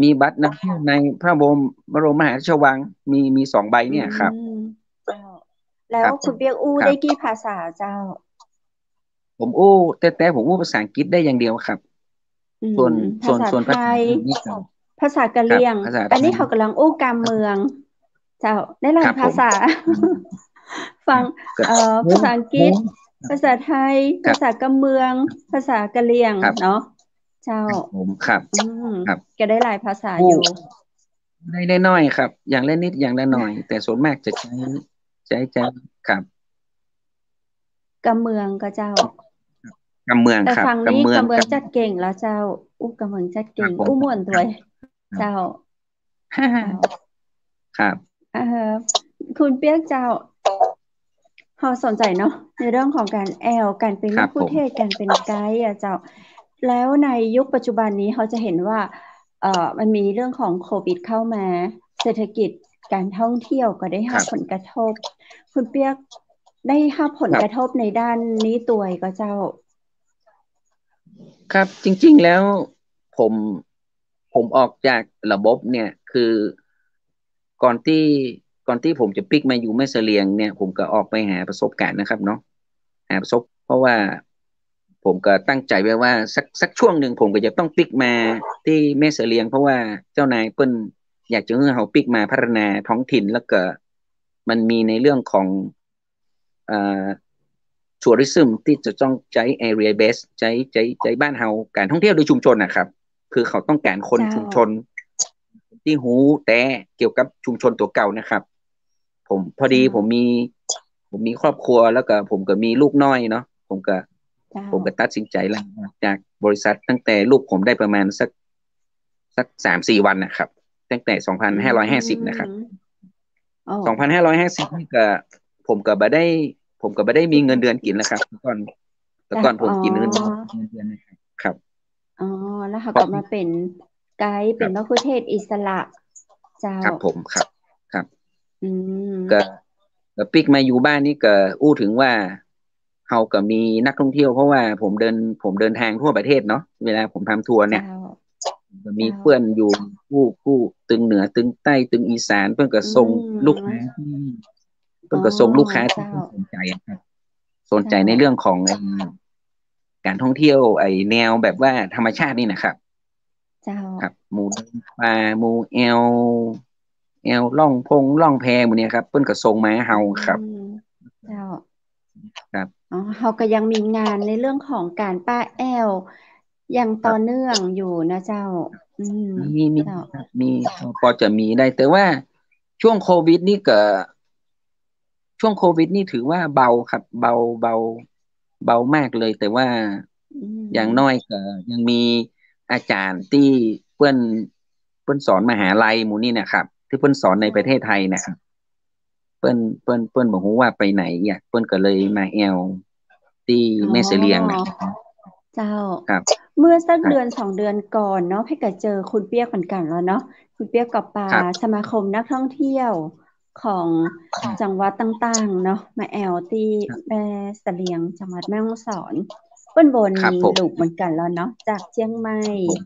มีบัตรนักเที่ยวในพระบรมมหาราชวังมี2 ใบเนี่ยครับแล้วคุณเปียกอู้ได้กี่ภาษาเจ้าผมอู้แต่ผมอู้ภาษาอังกฤษได้อย่างเดียวครับส่วนภาษาไทยภาษากะเหรี่ยงอันนี้เขากำลังอู้การเมืองเจ้าได้หลายภาษาฟังภาษาอังกฤษภาษาไทยภาษากะเมืองภาษากะเหรี่ยงเนาะเจ้าผมครับก็ได้หลายภาษาอยู่ได้น้อยครับอย่างละนิดอย่างละหน่อยแต่ส่วนมากจะใช้ครับกะเมืองก็เจ้ากะเมืองครับแต่ฝั่งนี้กะเมืองจัดเก่งแล้วเจ้าอู้กะเมืองจัดเก่งอู้ม่วนด้วยเจ้าครับคุณเปียกเจ้าเราสนใจเนาะในเรื่องของการการเป็นมะคุเทศการเป็นไกด์เจ้าแล้วในยุคปัจจุบันนี้เขาจะเห็นว่ามันมีเรื่องของโควิดเข้ามาเศรษฐกิจการท่องเที่ยวก็ได้รับผลกระทบคุณเปียกได้รับผลกระทบในด้านนี้ตัวก็เจ้าครับจริงๆแล้วผมออกจากระบบเนี่ยคือก่อนที่ผมจะปิกมาอยู่แม่เสลียงเนี่ยผมก็ออกไปหาประสบการณ์นะครับเนาะหาประสบเพราะว่าผมก็ตั้งใจไว้ว่าสักช่วงหนึ่งผมก็จะต้องปิกมาที่แม่เสลียงเพราะว่าเจ้านายเปิ้นอยากจะให้เราปิกมาพัฒนาท้องถิ่นแล้วก็มันมีในเรื่องของทัวริซึมที่จะต้องใช้ area base ใช้บ้านเฮาการท่องเที่ยวโดยชุมชนนะครับคือเขาต้องการคนชุมชนที่หูแต่เกี่ยวกับชุมชนตัวเก่านะครับผมพอดีผมมีครอบครัวแล้วก็ผมก็มีลูกน้อยเนาะผมก็ตัดสินใจลาออกจากบริษัทตั้งแต่ลูกผมได้ประมาณสัก 3-4 วันนะครับตั้งแต่2550นะครับ2550นี่ก็ผมก็บ่ได้มีเงินเดือนกินแล้วครับแต่ก่อนผมกินเงินเดือนนะครับอ๋อแล้วเขาก็มาเป็นไกด์เป็นมะคุเทศอิสระ เจ้าครับผมครับอืมก็ปิกมาอยู่บ้านนี่ก็อู้ถึงว่าเฮาก็มีนักท่องเที่ยวเพราะว่าผมเดินทางทั่วประเทศเนาะเวลาผมทำทัวร์เนี่ยเจ้าก็มีเจ้าเพื่อนอยู่ผู้ตึงเหนือตึงใต้ตึงอีสานเพื่อนก็อืส่งลูกค้ามที่เพื่อ๋ออนก็ส่งลูกค้าที่เจ้าเพิ่นสนใจอะครับสนใจเจ้าในเรื่องของการท่องเที่ยวแนวแบบว่าธรรมชาตินี่นะครับเจ้าครับหมู่เดินป่าหมู่แอวล่องแพหมู่เนี้ยครับเพิ่นก็ส่งมาให้อืเฮาครับมเจ้า ครับอ๋อเขาก็ยังมีงานในเรื่องของการป้าแอวยังต่อครับเนื่องอยู่นะเจ้าอืมมีเจ้าครับมีพอจะมีได้แต่ว่าช่วงโควิดนี่ก็ช่วงโควิดนี่ถือว่าเบาครับเบามากเลยแต่ว่าอือย่างน้อยมก็ยังมีอาจารย์ที่เพื่อนเพื่อนสอนมหาลัยหมู่นี่นะครับที่เพื่อนสอนในเจ้าประเทศไทยนะครับเพื่อนบอกว่าไปไหนอยากเพื่อนก็เลยมาแอลที่อ๋แม่เสลียงอนะครับเจ้าครับเมื่อสักครับเดือน2 เดือนก่อนเนาะพี่ก็เจอคุณเปียกเหมือนกันแล้วเนาะคุณเปียกกับปาครับสมาคมนักท่องเที่ยวของจังหวัดต่างๆเนาะมาแอลที่แม่เสลียงจังหวัดแม่ฮ่องสอนเปิ้นบนครับผมลูกเหมือนกันแล้วเนาะจากเชียงใหม่ ครับผม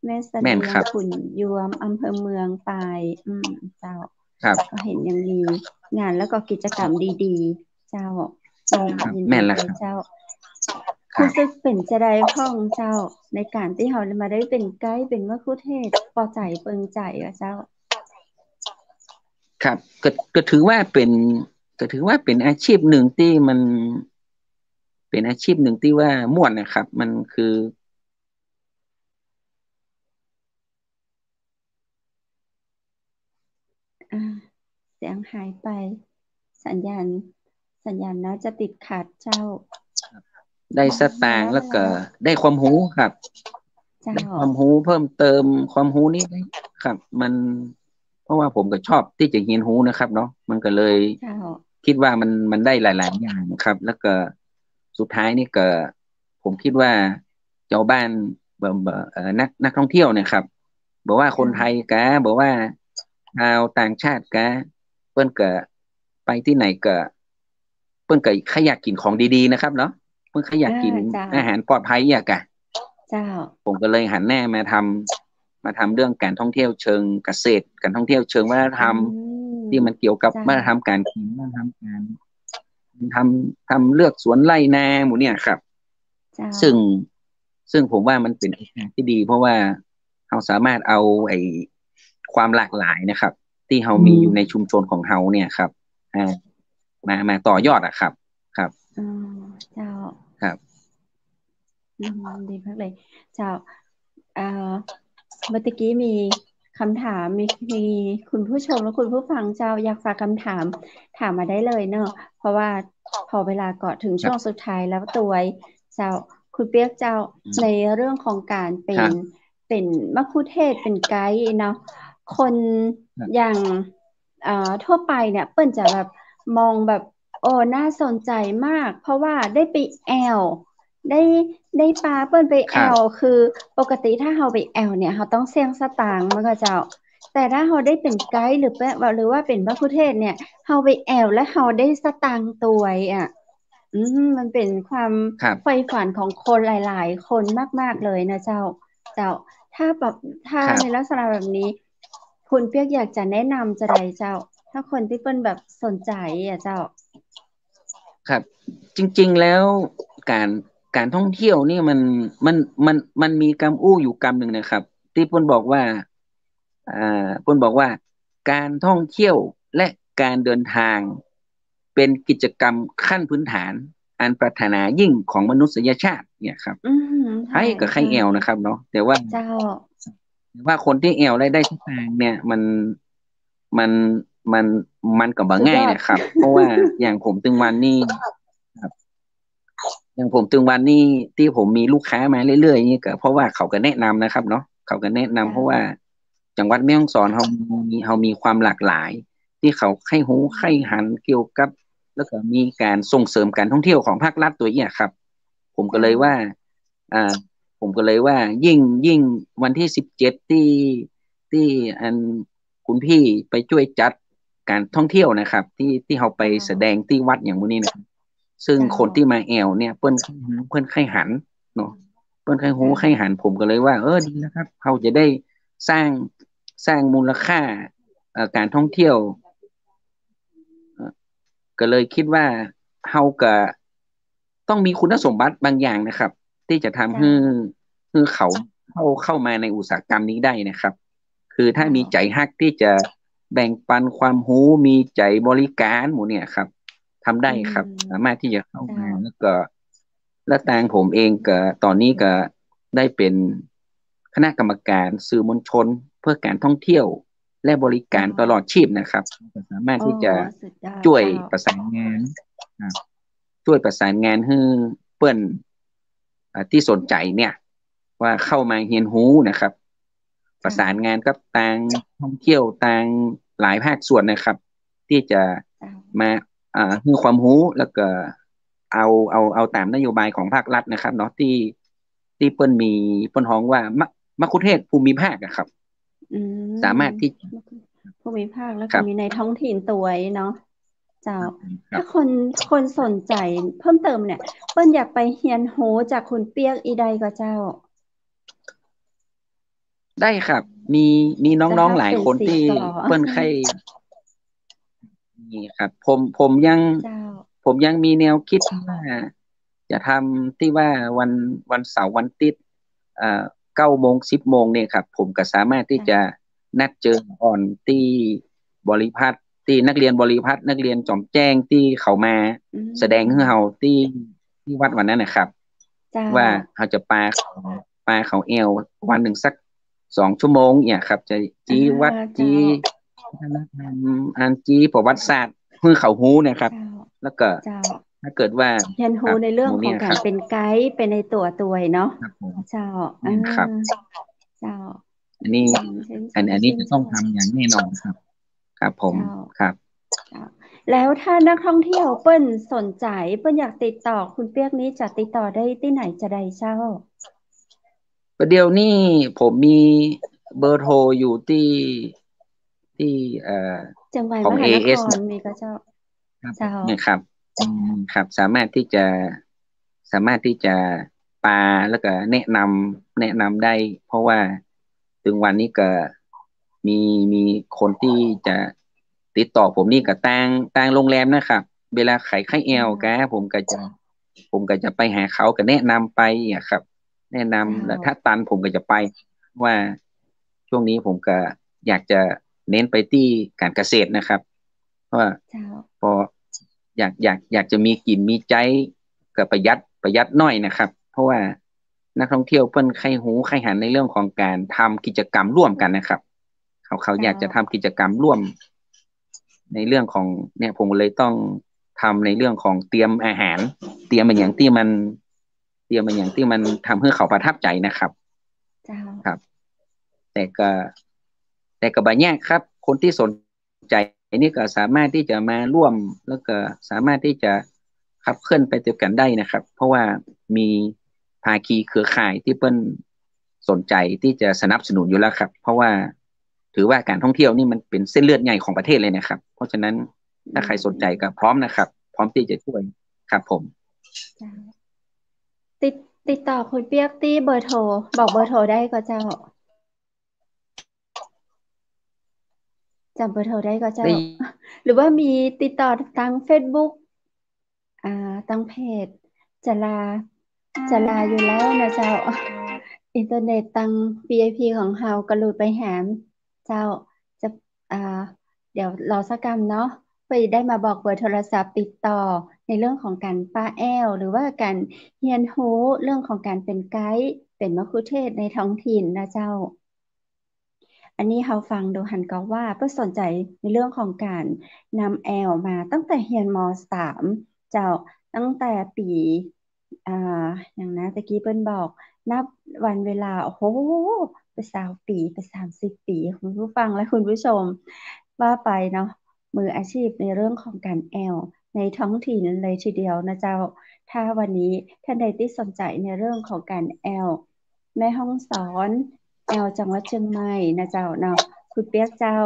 แม่เสแม่นครับลียงขุนยวมอำเภอเมืองปายเจ้าครับก็เห็นยังมีงานแล้วก็กิจกรรมดีๆเจ้าครับยินดีแม่นแล้วครับเลยเจ้าครับ รู้สึกเป็นจะได้พ่องเจ้าในการที่เรามาได้เป็นไกด์เป็นมัคคุเทศก์พอใจเปิงใจอะเจ้าครับก็ถือว่าเป็นอาชีพหนึ่งที่มันเป็นอาชีพหนึ่งที่ว่าม่วนนะครับมันคืออ่าเสียงหายไปสัญญาณน่าจะติดขัดเจ้าได้สมาตางค์แล้วก็แล้วได้ความรู้ครับเจ้าได้ความรู้เพิ่มเติมความรู้นี้ได้ครับมันเพราะว่าผมก็ชอบที่จะเรียนรู้นะครับเนาะมันก็เลยเจ้าคิดว่ามันได้หลายๆอย่างครับแล้วก็สุดท้ายนี่ก็ผมคิดว่าเจ้าบ้านนักท่องเที่ยวเนี่ยครับบอกว่าคนเจ้าไทยกะบอกว่าชาวต่างชาติกะเปิ้นก็ไปที่ไหนก็เปิ้นก็ขอยากกินของดีๆนะครับเนาะเปิ้นขอยากกินเจ้าอาหารปลอดภัยอยากกะเจ้าผมก็เลยหันหน้ามาทำเรื่องการท่องเที่ยวเชิงเกษตรการท่องเที่ยวเชิงวัฒนธอืรรมมที่มันเกี่ยวกับเจ้าวัฒนธรรมการกินวัฒนธรรมการทำเลือกสวนไร่นาหมู่เนี่ยครับ เจ้าซึ่งผมว่ามันเป็นโอกาสที่ดีเพราะว่าเราสามารถเอาความหลากหลายนะครับที่เรามีอยู่ในชุมชนของเราเนี่ยครับอ่ามาต่อยอดอะครับครับอ๋อเจ้าครับดีมากเลยเจ้าเอ่อเมื่อตะกี้มีคำถามมีคุณผู้ชมและคุณผู้ฟังเจ้าอยากฝากคำถามถามมาได้เลยเนอะเพราะว่าพอเวลาเกาะถึงช่วงครับสุดท้ายแล้วตัวเจ้าคุณเปียกเจ้าในเรื่องของการเป็นครับมัคคุเทศก์เป็นไกด์เนาะคนครับอย่างทั่วไปเนี่ยเปิ้นจะแบบมองแบบโอ้น่าสนใจมากเพราะว่าได้ไปแอล ได้ปลาเปิ้นไปแอลครับคือปกติถ้าเราไปแอลเนี่ยเราต้องเสี่ยงสตางค์มันก็เจ้าแต่ถ้าเราได้เป็นไกด์หรือว่าเป็นมัคคุเทศก์เนี่ยเราไปแอลและเราได้สตางค์ตัวอ่ะมันเป็นความใฝ่ครับฝันของคนหลายๆคนมากๆเลยนะเจ้าถ้าแบบถ้าในลักครับษณะแบบนี้คุณเปียกอยากจะแนะนำจะใดเจ้าถ้าคนที่เปิ้นแบบสนใจอ่ะเจ้าครับจริงๆแล้วการการท่องเที่ยวนี่มันมันมีคำอู้อยู่คำหนึ่งนะครับที่เพิ่นบอกว่าเพิ่นบอกว่าการท่องเที่ยวและการเดินทางเป็นกิจกรรมขั้นพื้นฐานอันปรารถนายิ่งของมนุษยชาติเนี่ยครับใครใช่กับใครใช่แอลนะครับเนาะแต่ว่าเจ้าคนที่แอลได้ทุกทางเนี่ยมันมันมันก็บ่สุดยอด ง่ายนะครับเพราะว่าอย่างผมตึงวันนี่ อย่างผมถึงวันนี้ที่ผมมีลูกค้ามาเรื่อยๆนี่ก็เพราะว่าเขาก็แนะนำนะครับเนาะเขาก็แนะนำเจ้าเพราะว่าจังหวัดแม่ฮ่องสอนเรามีความหลากหลายที่เขาใคร่หูใคร่หันเกี่ยวกับแล้วก็มีการส่งเสริมการท่องเที่ยวของภาครัฐตัวเนี้ยครับผมก็เจ้าเลยว่าอ่าผมก็เลยว่ายิ่งวันที่17ที่อัน คุณพี่ไปช่วยจัดการท่องเที่ยวนะครับที่เขาไปเจ้าแสดงที่วัดอย่างมื้อนี้นะครับซึ่งเจ้าคนที่มาแอวเนี่ยเปิ้นไข้หันเนาะเปิ้นไข้หูเจ้าไข้หันผมก็เลยว่าดีนะครับเขาจะได้สร้างสร้างมูลค่าการท่องเที่ยวเอ่อก็เลยคิดว่าเขาก็ต้องมีคุณสมบัติบางอย่างนะครับที่จะทำเจ้าให้เขาเข้ามาในอุตสาหกรรมนี้ได้นะครับ คือถ้าเจ้ามีใจฮักที่จะแบ่งปันความรู้มีใจบริการหมู่เนี่ยครับทำอืได้ครับสามารถมที่จะเข้าเจ้ามาแล้วก็และทางผมเองก็ตอนนี้ก็ได้เป็นคณะกรรมการสื่อมวลชนเพื่อการท่องเที่ยวและบริการเจ้าตลอดชีพนะครับก็สามารถโอ้ที่จะสุดยอดช่วยเจ้าประสานงานครับช่วยประสานงานให้เปิ้นที่สนใจเนี่ยว่าเข้ามาเรียนรู้นะครับ ประเจ้าสานงานกับทางท่องเที่ยวทางหลายภาคส่วนนะครับที่จะเจ้ามาให้ความรู้แล้วก็เอาตามนโยบายของภาครัฐนะครับเนาะที่เปิ้นมีเปิ้นฮ้องว่ามัคคุเทศก์ภูมิภาคอะครับอืสามารถที่มภูมิภาคแล้วครับก็มีในท้องถิ่นตัวไอ้เนาะเจ้าครับถ้าคนสนใจเพิ่มเติมเนี่ยเปิ้นอยากไปเรียนรู้จากคุณเปียกอีใดก็เจ้าได้ครับมีมีจะน้องๆหลายฮับเป็นคนที่ศิษย์ก่อ เปิ้นใครมีครับผมยังมีแนวคิดว่าจะทำที่ว่าวันเสาร์วันอาทิตย์9 โมง 10 โมงเนี่ยครับผมก็สามารถที่จ้าจะนัดเจออ่อนที่บริพัตรที่นักเรียนบริพัตรนักเรียนจอมแจ้งที่เขามาอืแสดงให้มเราที่วัดวันนั้นนะครับเจ้าว่าเขาจะปาเขาเอววันหนึ่งสัก2 ชั่วโมงเนี่ยครับจะอ่าจี้วัดเจ้าจี้วัฒนธรรมจี้ประวัติศาสตร์เพื่อเขาฮู้นะครับเจ้าแล้วก็เจ้าถ้าเกิดว่าเรียนครับรู้ในเรื่องหมู่ของเนี่ยครับการเป็นไกด์เป็นในตัวเนาะครับผมเจ้าอ่าเนี่ยครับเจ้าอันนี้ชื่นชอันนี้มชื่นชมจะต้องทำอย่างแน่นอนครับครับผมเจ้าครับเจ้าแล้วถ้านักท่องเที่ยวเปิ้นสนใจเปิ้นอยากติดต่อคุณเปียกนี้จะติดต่อได้ที่ไหนจะได้เจ้าประเดี๋ยวนี้ผมมีเบอร์โทรอยู่ที่ของ เชียงใหม่มหานค AS รมีก็เจ้าครับผมเจ้าเนี่ยครับครับสามารถที่จะปาแล้วก็แนะนำได้เพราะว่าถึงวันนี้ก็มีมีคนที่จะติดต่อผมนี่ก็ต่างโรงแรมนะครับเวลาไข้แอเจ้าลกะผมก็จะไปหาเขาก็แนะนำไปอ่ะครับแนะเจ้านำแล้วถ้าตันผมก็จะไปว่าช่วงนี้ผมก็อยากจะเน้นไปที่การเกษตรนะครับเพราะว่าเจ้าพออยากจะมีกินมีใจก็ประหยัดน้อยนะครับเพราะว่านักท่องเที่ยวเพิ่นใครหูใครหันในเรื่องของการทำกิจกรรมร่วมกันนะครับเขาอเจ้ายากจะทำกิจกรรมร่วมในเรื่องของเนี่ยผมเลยต้องทำในเรื่องของเตรียมอาหารเตรียมมันอย่างที่มันเตรียมมันอย่างที่มันทำให้เขาประทับใจนะครับเจ้าครับ แต่ก็แต่ก็บ่ยากครับคนที่สนใจนี่ก็สามารถที่จะมาร่วมแล้วก็สามารถที่จะขับเคลื่อนไปเดียวกันได้นะครับเพราะว่ามีภาคีเครือข่ายที่เปิ้นสนใจที่จะสนับสนุนอยู่แล้วครับเพราะว่าถือว่าการท่องเที่ยวนี่มันเป็นเส้นเลือดใหญ่ของประเทศเลยนะครับเพราะฉะนั้นอืถ้าใครสนใจก็มพร้อมนะครับพร้อมที่จะช่วยครับผมเจ้าติดติดต่อคุณเปียกที่เบอร์โทรบอกเบอร์โทรได้ก็เจ้าจำเบอร์โทรได้ก็เจ้า ได้ หรือว่ามีติดต่อทาง Facebook ทางเพจจะลาอยู่แล้วนะเจ้าอินเทอร์เน็ตตัง VIP ของเฮาก็หลุดไปแหมเจ้าจะอ่าเดี๋ยวรอสักกรรมเนาะไปได้มาบอกเบอร์โทรศัพท์ติดต่อในเรื่องของการป้าแอลหรือว่าการเรียนรู้เรื่องของการเป็นไกด์เป็นมัคคุเทศก์ในท้องถิ่นนะเจ้า อันนี้เราฟังดูหันก็ว่าเพื่อสนใจในเรื่องของการนำแอลมาตั้งแต่เรียนม.3เจ้าตั้งแต่ปีอ่าอย่างนะตะกี้เปิ้นบอกนับวันเวลาโอ้โหไป20 ปีไป30 ปีคุณผู้ฟังและคุณผู้ชมว่าไปเนาะมืออาชีพในเรื่องของการแอลในท้องถิ่นเลยทีเดียวนะเจ้าถ้าวันนี้ท่านใดที่สนใจในเรื่องของการแอลแม่ฮ่องสอน จังหวัดเชียงใหม่นะเจ้าเนาะคุณเปียกเจ้า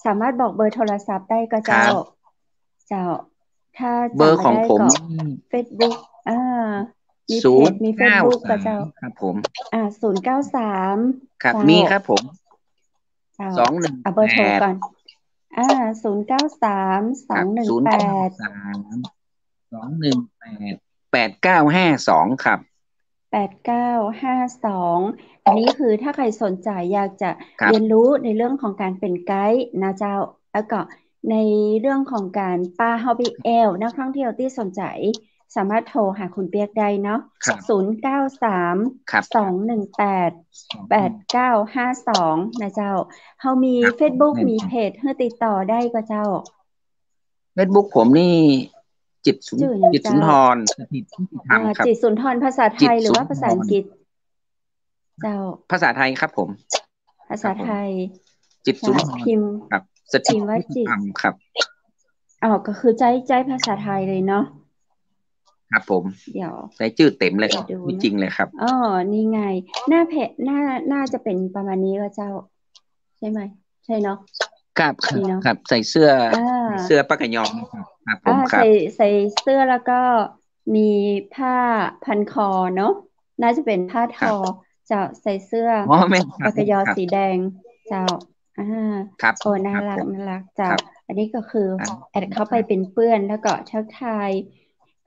สามารถบอกเบอร์โทรศัพท์ได้ก็ครัเจ้าบเจ้าถ้าเบอร์จำมาของผมได้ก็ นี่ Facebook อ่ามีเพศูนจมี ย์เก้า Facebook ก็สาเจ้ามครับผม093ครับเจ้ามีครับผมเจ้า218เอาเบอร์โทรก่อน093ครับศูนย์เก้า218สาม218 8952ครับ8952อันนี้คือถ้าใครสนใจอยากจะเรียนครับรู้ในเรื่องของการเป็นไกด์นะเจ้าแล้วก็ในเรื่องของการปาเฮาไปแอลนักท่องเที่ยวที่สนใจสามารถโทรหาคุณเปียกได้เนาะครับ093ครับ218สอง8952นะเจ้าเฮามี ครับผม Facebook แม่นมีครับเพจให้ติดต่อได้ก็เจ้าเฟซบุ๊กผมนี่ชื่ออย่างจิตสุนเจ้าทรสถิตยุติธรรมครับจิตสุนทรภาษาไทจิตยหรือว่าสุนทภาษาอังรกฤษเจ้า ภาษาไทยครับผมภาษาไทครับผมยจิตสุจะนทรพิมพ์ครับสถิพิตมพ์ว่ายุติจิตธรรมครับก็คือใจภาษาไทยเลยเนาะครับผมเดี๋ยวใช้ชื่อเต็มเลยไปครับดูชื่อจนะริงเลยครับอ๋อนี่ไงหน้าเพจน่าจะเป็นประมาณนี้ก็เจ้าใช่ไหมใช่เนาะครับนี่เนาะครับใส่เสื้ออ่าปากกะยอมนะครับครับผอ่าใส่มครับใส่เสื้อแล้วก็มีผ้าพันคอเนาะน่าจะเป็นผ้าทอครับจะใส่เสื้ออ๋อแม่นครับปากกยอแม่นครับสีแดงเจ้าอ่าครับโอ้น่าครับผมรักน่ารักเจ้าครับอันนี้ก็คืออ่าแอดเข้าครับไปเป็นเพื่อนแล้วก็ทักทาย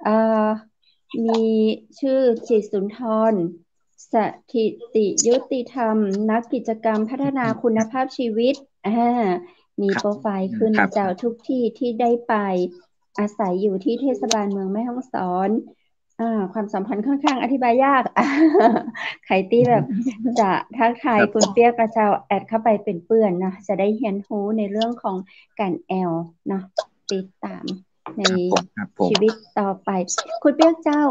เอ่อมีชื่อจิตสุนทรสถิติยุติธรรมนักกิจกรรมพัฒนาคุณภาพชีวิตมีครับโปรไฟล์ขึ้นครับนะเจ้าทุกที่ที่ได้ไปอาศัยอยู่ที่เทศบาลเมืองแม่ฮ่องสอนความสัมพันธ์ค่อนข้างอธิบายยากใครที่แบบจะทักทายครับผมคุณเปียกกระเจ้าแอดเข้าไปเป็นเพื่อนนะจะได้เรียนรู้ในเรื่องของการแอลเนาะติดตามในครับผมชีวิตต่อไปคุณเปียกเจ้า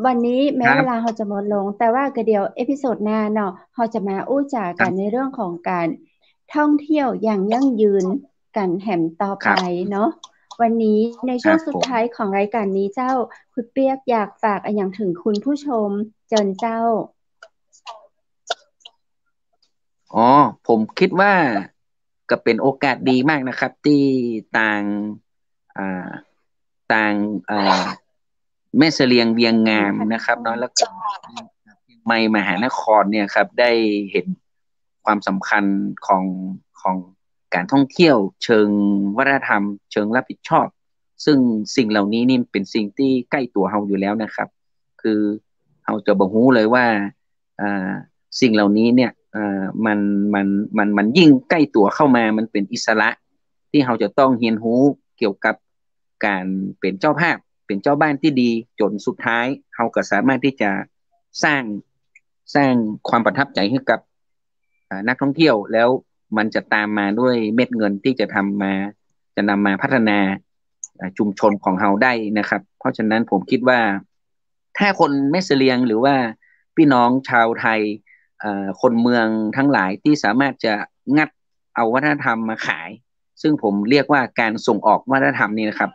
วันนี้แม้เวลาครับเราจะหมดลงแต่ว่าก็เดียวเอพิโซดหน้าเนาะเราจะมาอู้จากันในครับเรื่องของการท่องเที่ยวอย่างยั่งยืนกันแหมต่อไปครับเนาะวันนี้ในช่วงสุดครับผมท้ายของรายการนี้เจ้าคุณเปียกอยากฝากอะไรอย่างถึงคุณผู้ชมเจิญเจ้าอ๋อผมคิดว่าก็เป็นโอกาสดีมากนะครับที่ต่างอ่าต่างแม่เสลียงเวียงงามนะครับเนาะแล้วก็ไมค์มหานครเนี่ยครับได้เห็นความสำคัญของของการท่องเที่ยวเชิงวัฒนธรรมเชิงรับผิดชอบซึ่งสิ่งเหล่านี้นี่เป็นสิ่งที่ใกล้ตัวเราอยู่แล้วนะครับคือเราจะบอกรู้เลยว่าอ่าสิ่งเหล่านี้เนี่ยมันยิ่งใกล้ตัวเข้ามามันเป็นอิสระที่เราจะต้องเรียนรู้เกี่ยวกับการเป็นเจ้าภาพเป็นเจ้าบ้านที่ดีจนสุดท้ายเราก็สามารถที่จะสร้างสร้างความประทับใจให้กับนักท่องเที่ยวแล้วมันจะตามมาด้วยเม็ดเงินที่จะนำมาพัฒนาชุมชนของเราได้นะครับเพราะฉะนั้นผมคิดว่าถ้าคนแม่เสลียงหรือว่าพี่น้องชาวไทยคนเมืองทั้งหลายที่สามารถจะงัดเอาวัฒนธรรมมาขายซึ่งผมเรียกว่าการส่งออกวัฒนธรรมนี่นะครับ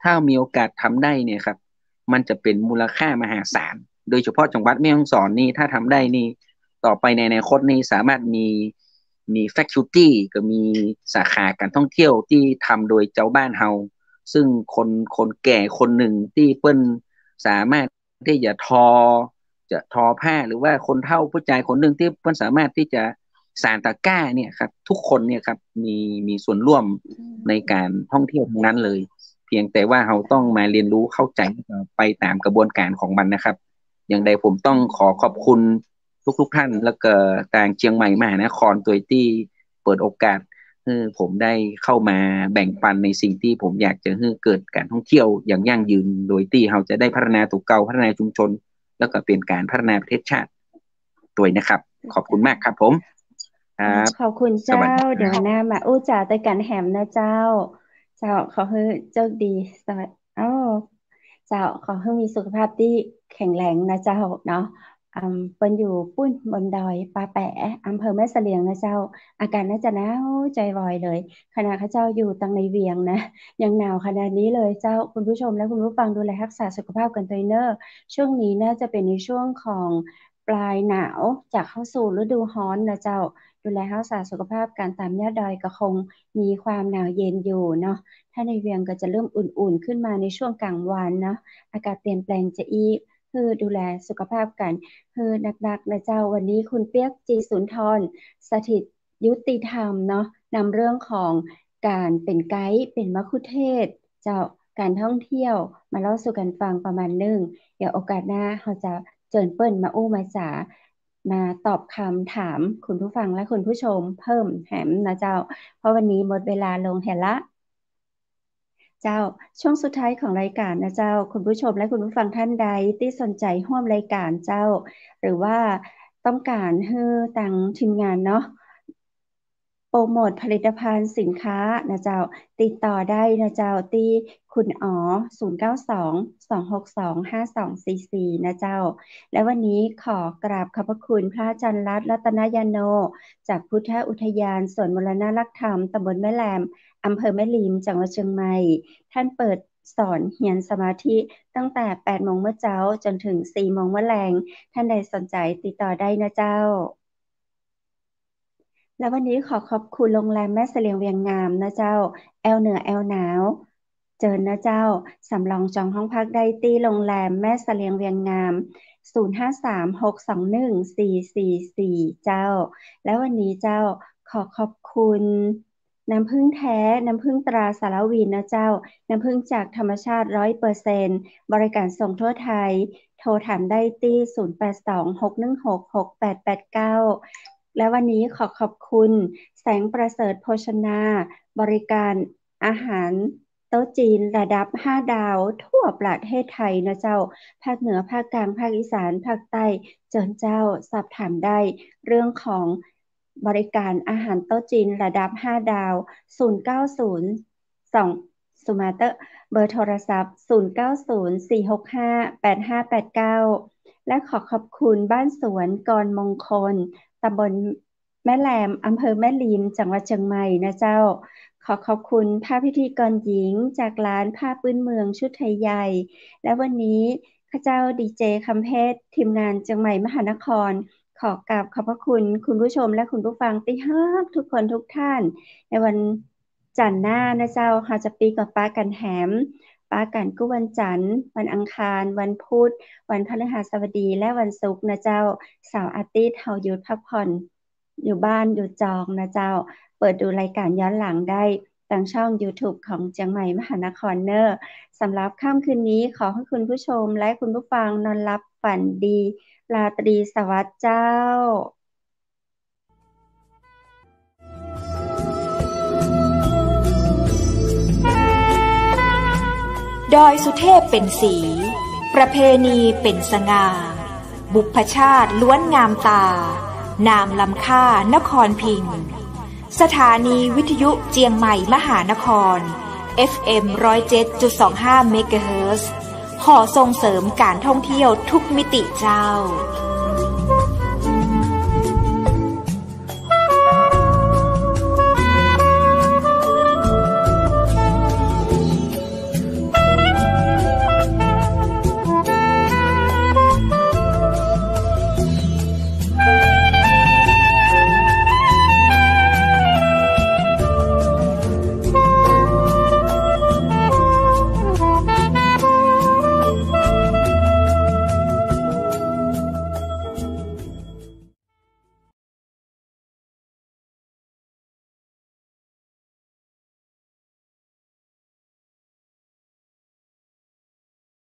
ถ้ามีโอกาสทำได้เนี่ยครับมันจะเป็นมูลค่ามหาศาลโดยเฉพาะจังหวัดแม่ฮ่องสอนนี่ถ้าทำได้นี่ต่อไปในอนาคตนี่สามารถมีแฟคชูตี้ก็มีสาขาการท่องเที่ยวที่ทำโดยเจ้าบ้านเฮาซึ่งคนแก่คนหนึ่งที่เปิ้นสามารถที่จะทอผ้าหรือว่าคนเฒ่าผู้ชายคนหนึ่งที่เพิ่นสามารถที่จะสานตะกร้าเนี่ยครับทุกคนเนี่ยครับมีส่วนร่วมในการท่องเที่ยวทั้งนั้นเลยเพียงแต่ว่าเราต้องมาเรียนรู้เข้าใจไปตามกระบวนการของมันนะครับอย่างใดผมต้องขอขอบคุณทุกท่านแล้วก็ทางเชียงใหม่มหานครโดยที่เปิดโอกาสให้ผมได้เข้ามาแบ่งปันในสิ่งที่ผมอยากจะให้เกิดการท่องเที่ยวอย่างยั่งยืนโดยที่เราจะได้พัฒนาตัวเก่าพัฒนาชุมชนแล้วก็เป็นการพัฒนาประเทศชาติด้วยนะครับ ขอบคุณมากครับผมครับขอบคุณสวัเจ้าสดีคเดี๋ยวรับหน้ามาอู้จ่าแต่กันแหมนะเจ้าขอให้เจ้าดีสวัสดีเจ้าขอให้มีสุขภาพที่แข็งแรงนะเจ้าเนาะเป็นอยู่ปุ้นบนดอยปาแปะอำเภอแม่เสลียงนะเจ้าอาการน่าจะหนาวใจวอยเลยขณะข้าเจ้าอยู่ตังในเวียงนะยังหนาวขนาดนี้เลยเจ้าคุณผู้ชมและคุณผู้ฟังดูแลรักษาสุขภาพกันตัวเนอร์ช่วงนี้น่าจะเป็นในช่วงของ ปลายหนาวจากเข้าสู่ฤดูร้อนนะเจ้าดูแลรักษาสุขภาพการตามยอดดอยก็คงมีความหนาวเย็นอยู่เนาะถ้าในเวียงก็จะเริ่มอุ่นๆขึ้นมาในช่วงกลางวันเนาะอากาศเปลี่ยนแปลงจะอีกคือดูแลสุขภาพกันคือนักๆนะเจ้าวันนี้คุณเปียกจีสุนทรสถิตยุติธรรมเนาะนำเรื่องของการเป็นไกด์เป็นมัคคุเทศก์เจ้าการท่องเที่ยวมาเล่าสู่กันฟังประมาณนึงเดี๋ยวโอกาสหน้าเราจะเชิญเปิ้ลมาอู้มาจ๋ามาตอบคำถามคุณผู้ฟังและคุณผู้ชมเพิ่มแหมนะเจ้าเพราะวันนี้หมดเวลาลงแห่ละเจ้าช่วงสุดท้ายของรายการนะเจ้าคุณผู้ชมและคุณผู้ฟังท่านใดที่สนใจร่วมรายการเจ้าหรือว่าต้องการให้ทางทีมงานเนาะโปรโมทผลิตภัณฑ์สินค้านะเจ้าติดต่อได้นะเจ้าที่คุณอ๋อ0922625244นะเจ้าและวันนี้ขอกราบขอบพระคุณพระอาจารย์รัตนยาโนจากพุทธอุทยานสวนมรณรักธรรมตำบลแม่แลมอำเภอแม่ริมจังหวัดเชียงใหม่ท่านเปิดสอนเรียนสมาธิตั้งแต่ 8 โมงเมื่อเช้าจนถึง 4 โมงเมื่อแลงท่านใดสนใจติดต่อได้นะเจ้าและวันนี้ขอขอบคุณโรงแรมแม่เสลียงเวียงงามนะเจ้าแอลเหนือแอลหนาวเจิญนะเจ้าสำรองจองห้องพักได้ที่โรงแรมแม่เสลียงเวียงงาม0536214444เจ้าและวันนี้เจ้าขอขอบคุณน้ำผึ้งแท้น้ำผึ้งตราสารวินนะเจ้าน้ำผึ้งจากธรรมชาติ 100% บริการส่งทั่วไทยโทรถามได้ที่0826166889และวันนี้ขอขอบคุณแสงประเสริฐโภชนาบริการอาหารโต๊ะจีนระดับ5ดาวทั่วประเทศไทยนะเจ้าภาคเหนือภาคกลางภาคอีสานภาคใต้เจิญเจ้าสอบถามได้เรื่องของบริการอาหารโต๊ะจีนระดับ5ดาว0902สุมาเตอร์เบอร์โทรศัพท์0904658589และขอขอบคุณบ้านสวนกรมงคลตำบลแม่แลมอำเภอแม่ริมจังหวัดเชียงใหม่นะเจ้าขอขอบคุณผ้าพิธีกรหญิงจากร้านผ้าพื้นเมืองชุดไทยใหญ่และวันนี้ข้าเจ้าดีเจคำเพชรทีมงานเชียงใหม่มหานครขอกราบขอบพระคุณคุณผู้ชมและคุณผู้ฟังที่ฮักทุกคนทุกท่านในวันจันทร์หน้านะเจ้าเราจะปีกับป้ากันแหมป้ากันกู้วันจันทร์วันอังคารวันพุธวันพฤหัสบดีและวันศุกร์นะเจ้าเสาร์อาทิตย์เฮาหยุดพักผ่อนอยู่บ้านอยู่จองนะเจ้าเปิดดูรายการย้อนหลังได้ทางช่อง YouTube ของเชียงใหม่มหานครเนอร์สำหรับค่ำคืนนี้ขอให้คุณผู้ชมและคุณผู้ฟังนอนหลับฝันดีราตรีสวัสดิ์เจ้าดอยสุเทพเป็นสีประเพณีเป็นสง่าบุพชาติล้วนงามตานามลำค่านครพิงค์สถานีวิทยุเจียงใหม่มหานคร FM 107.25 เมกะเฮิรตซ์ขอส่งเสริมการท่องเที่ยวทุกมิติเจ้า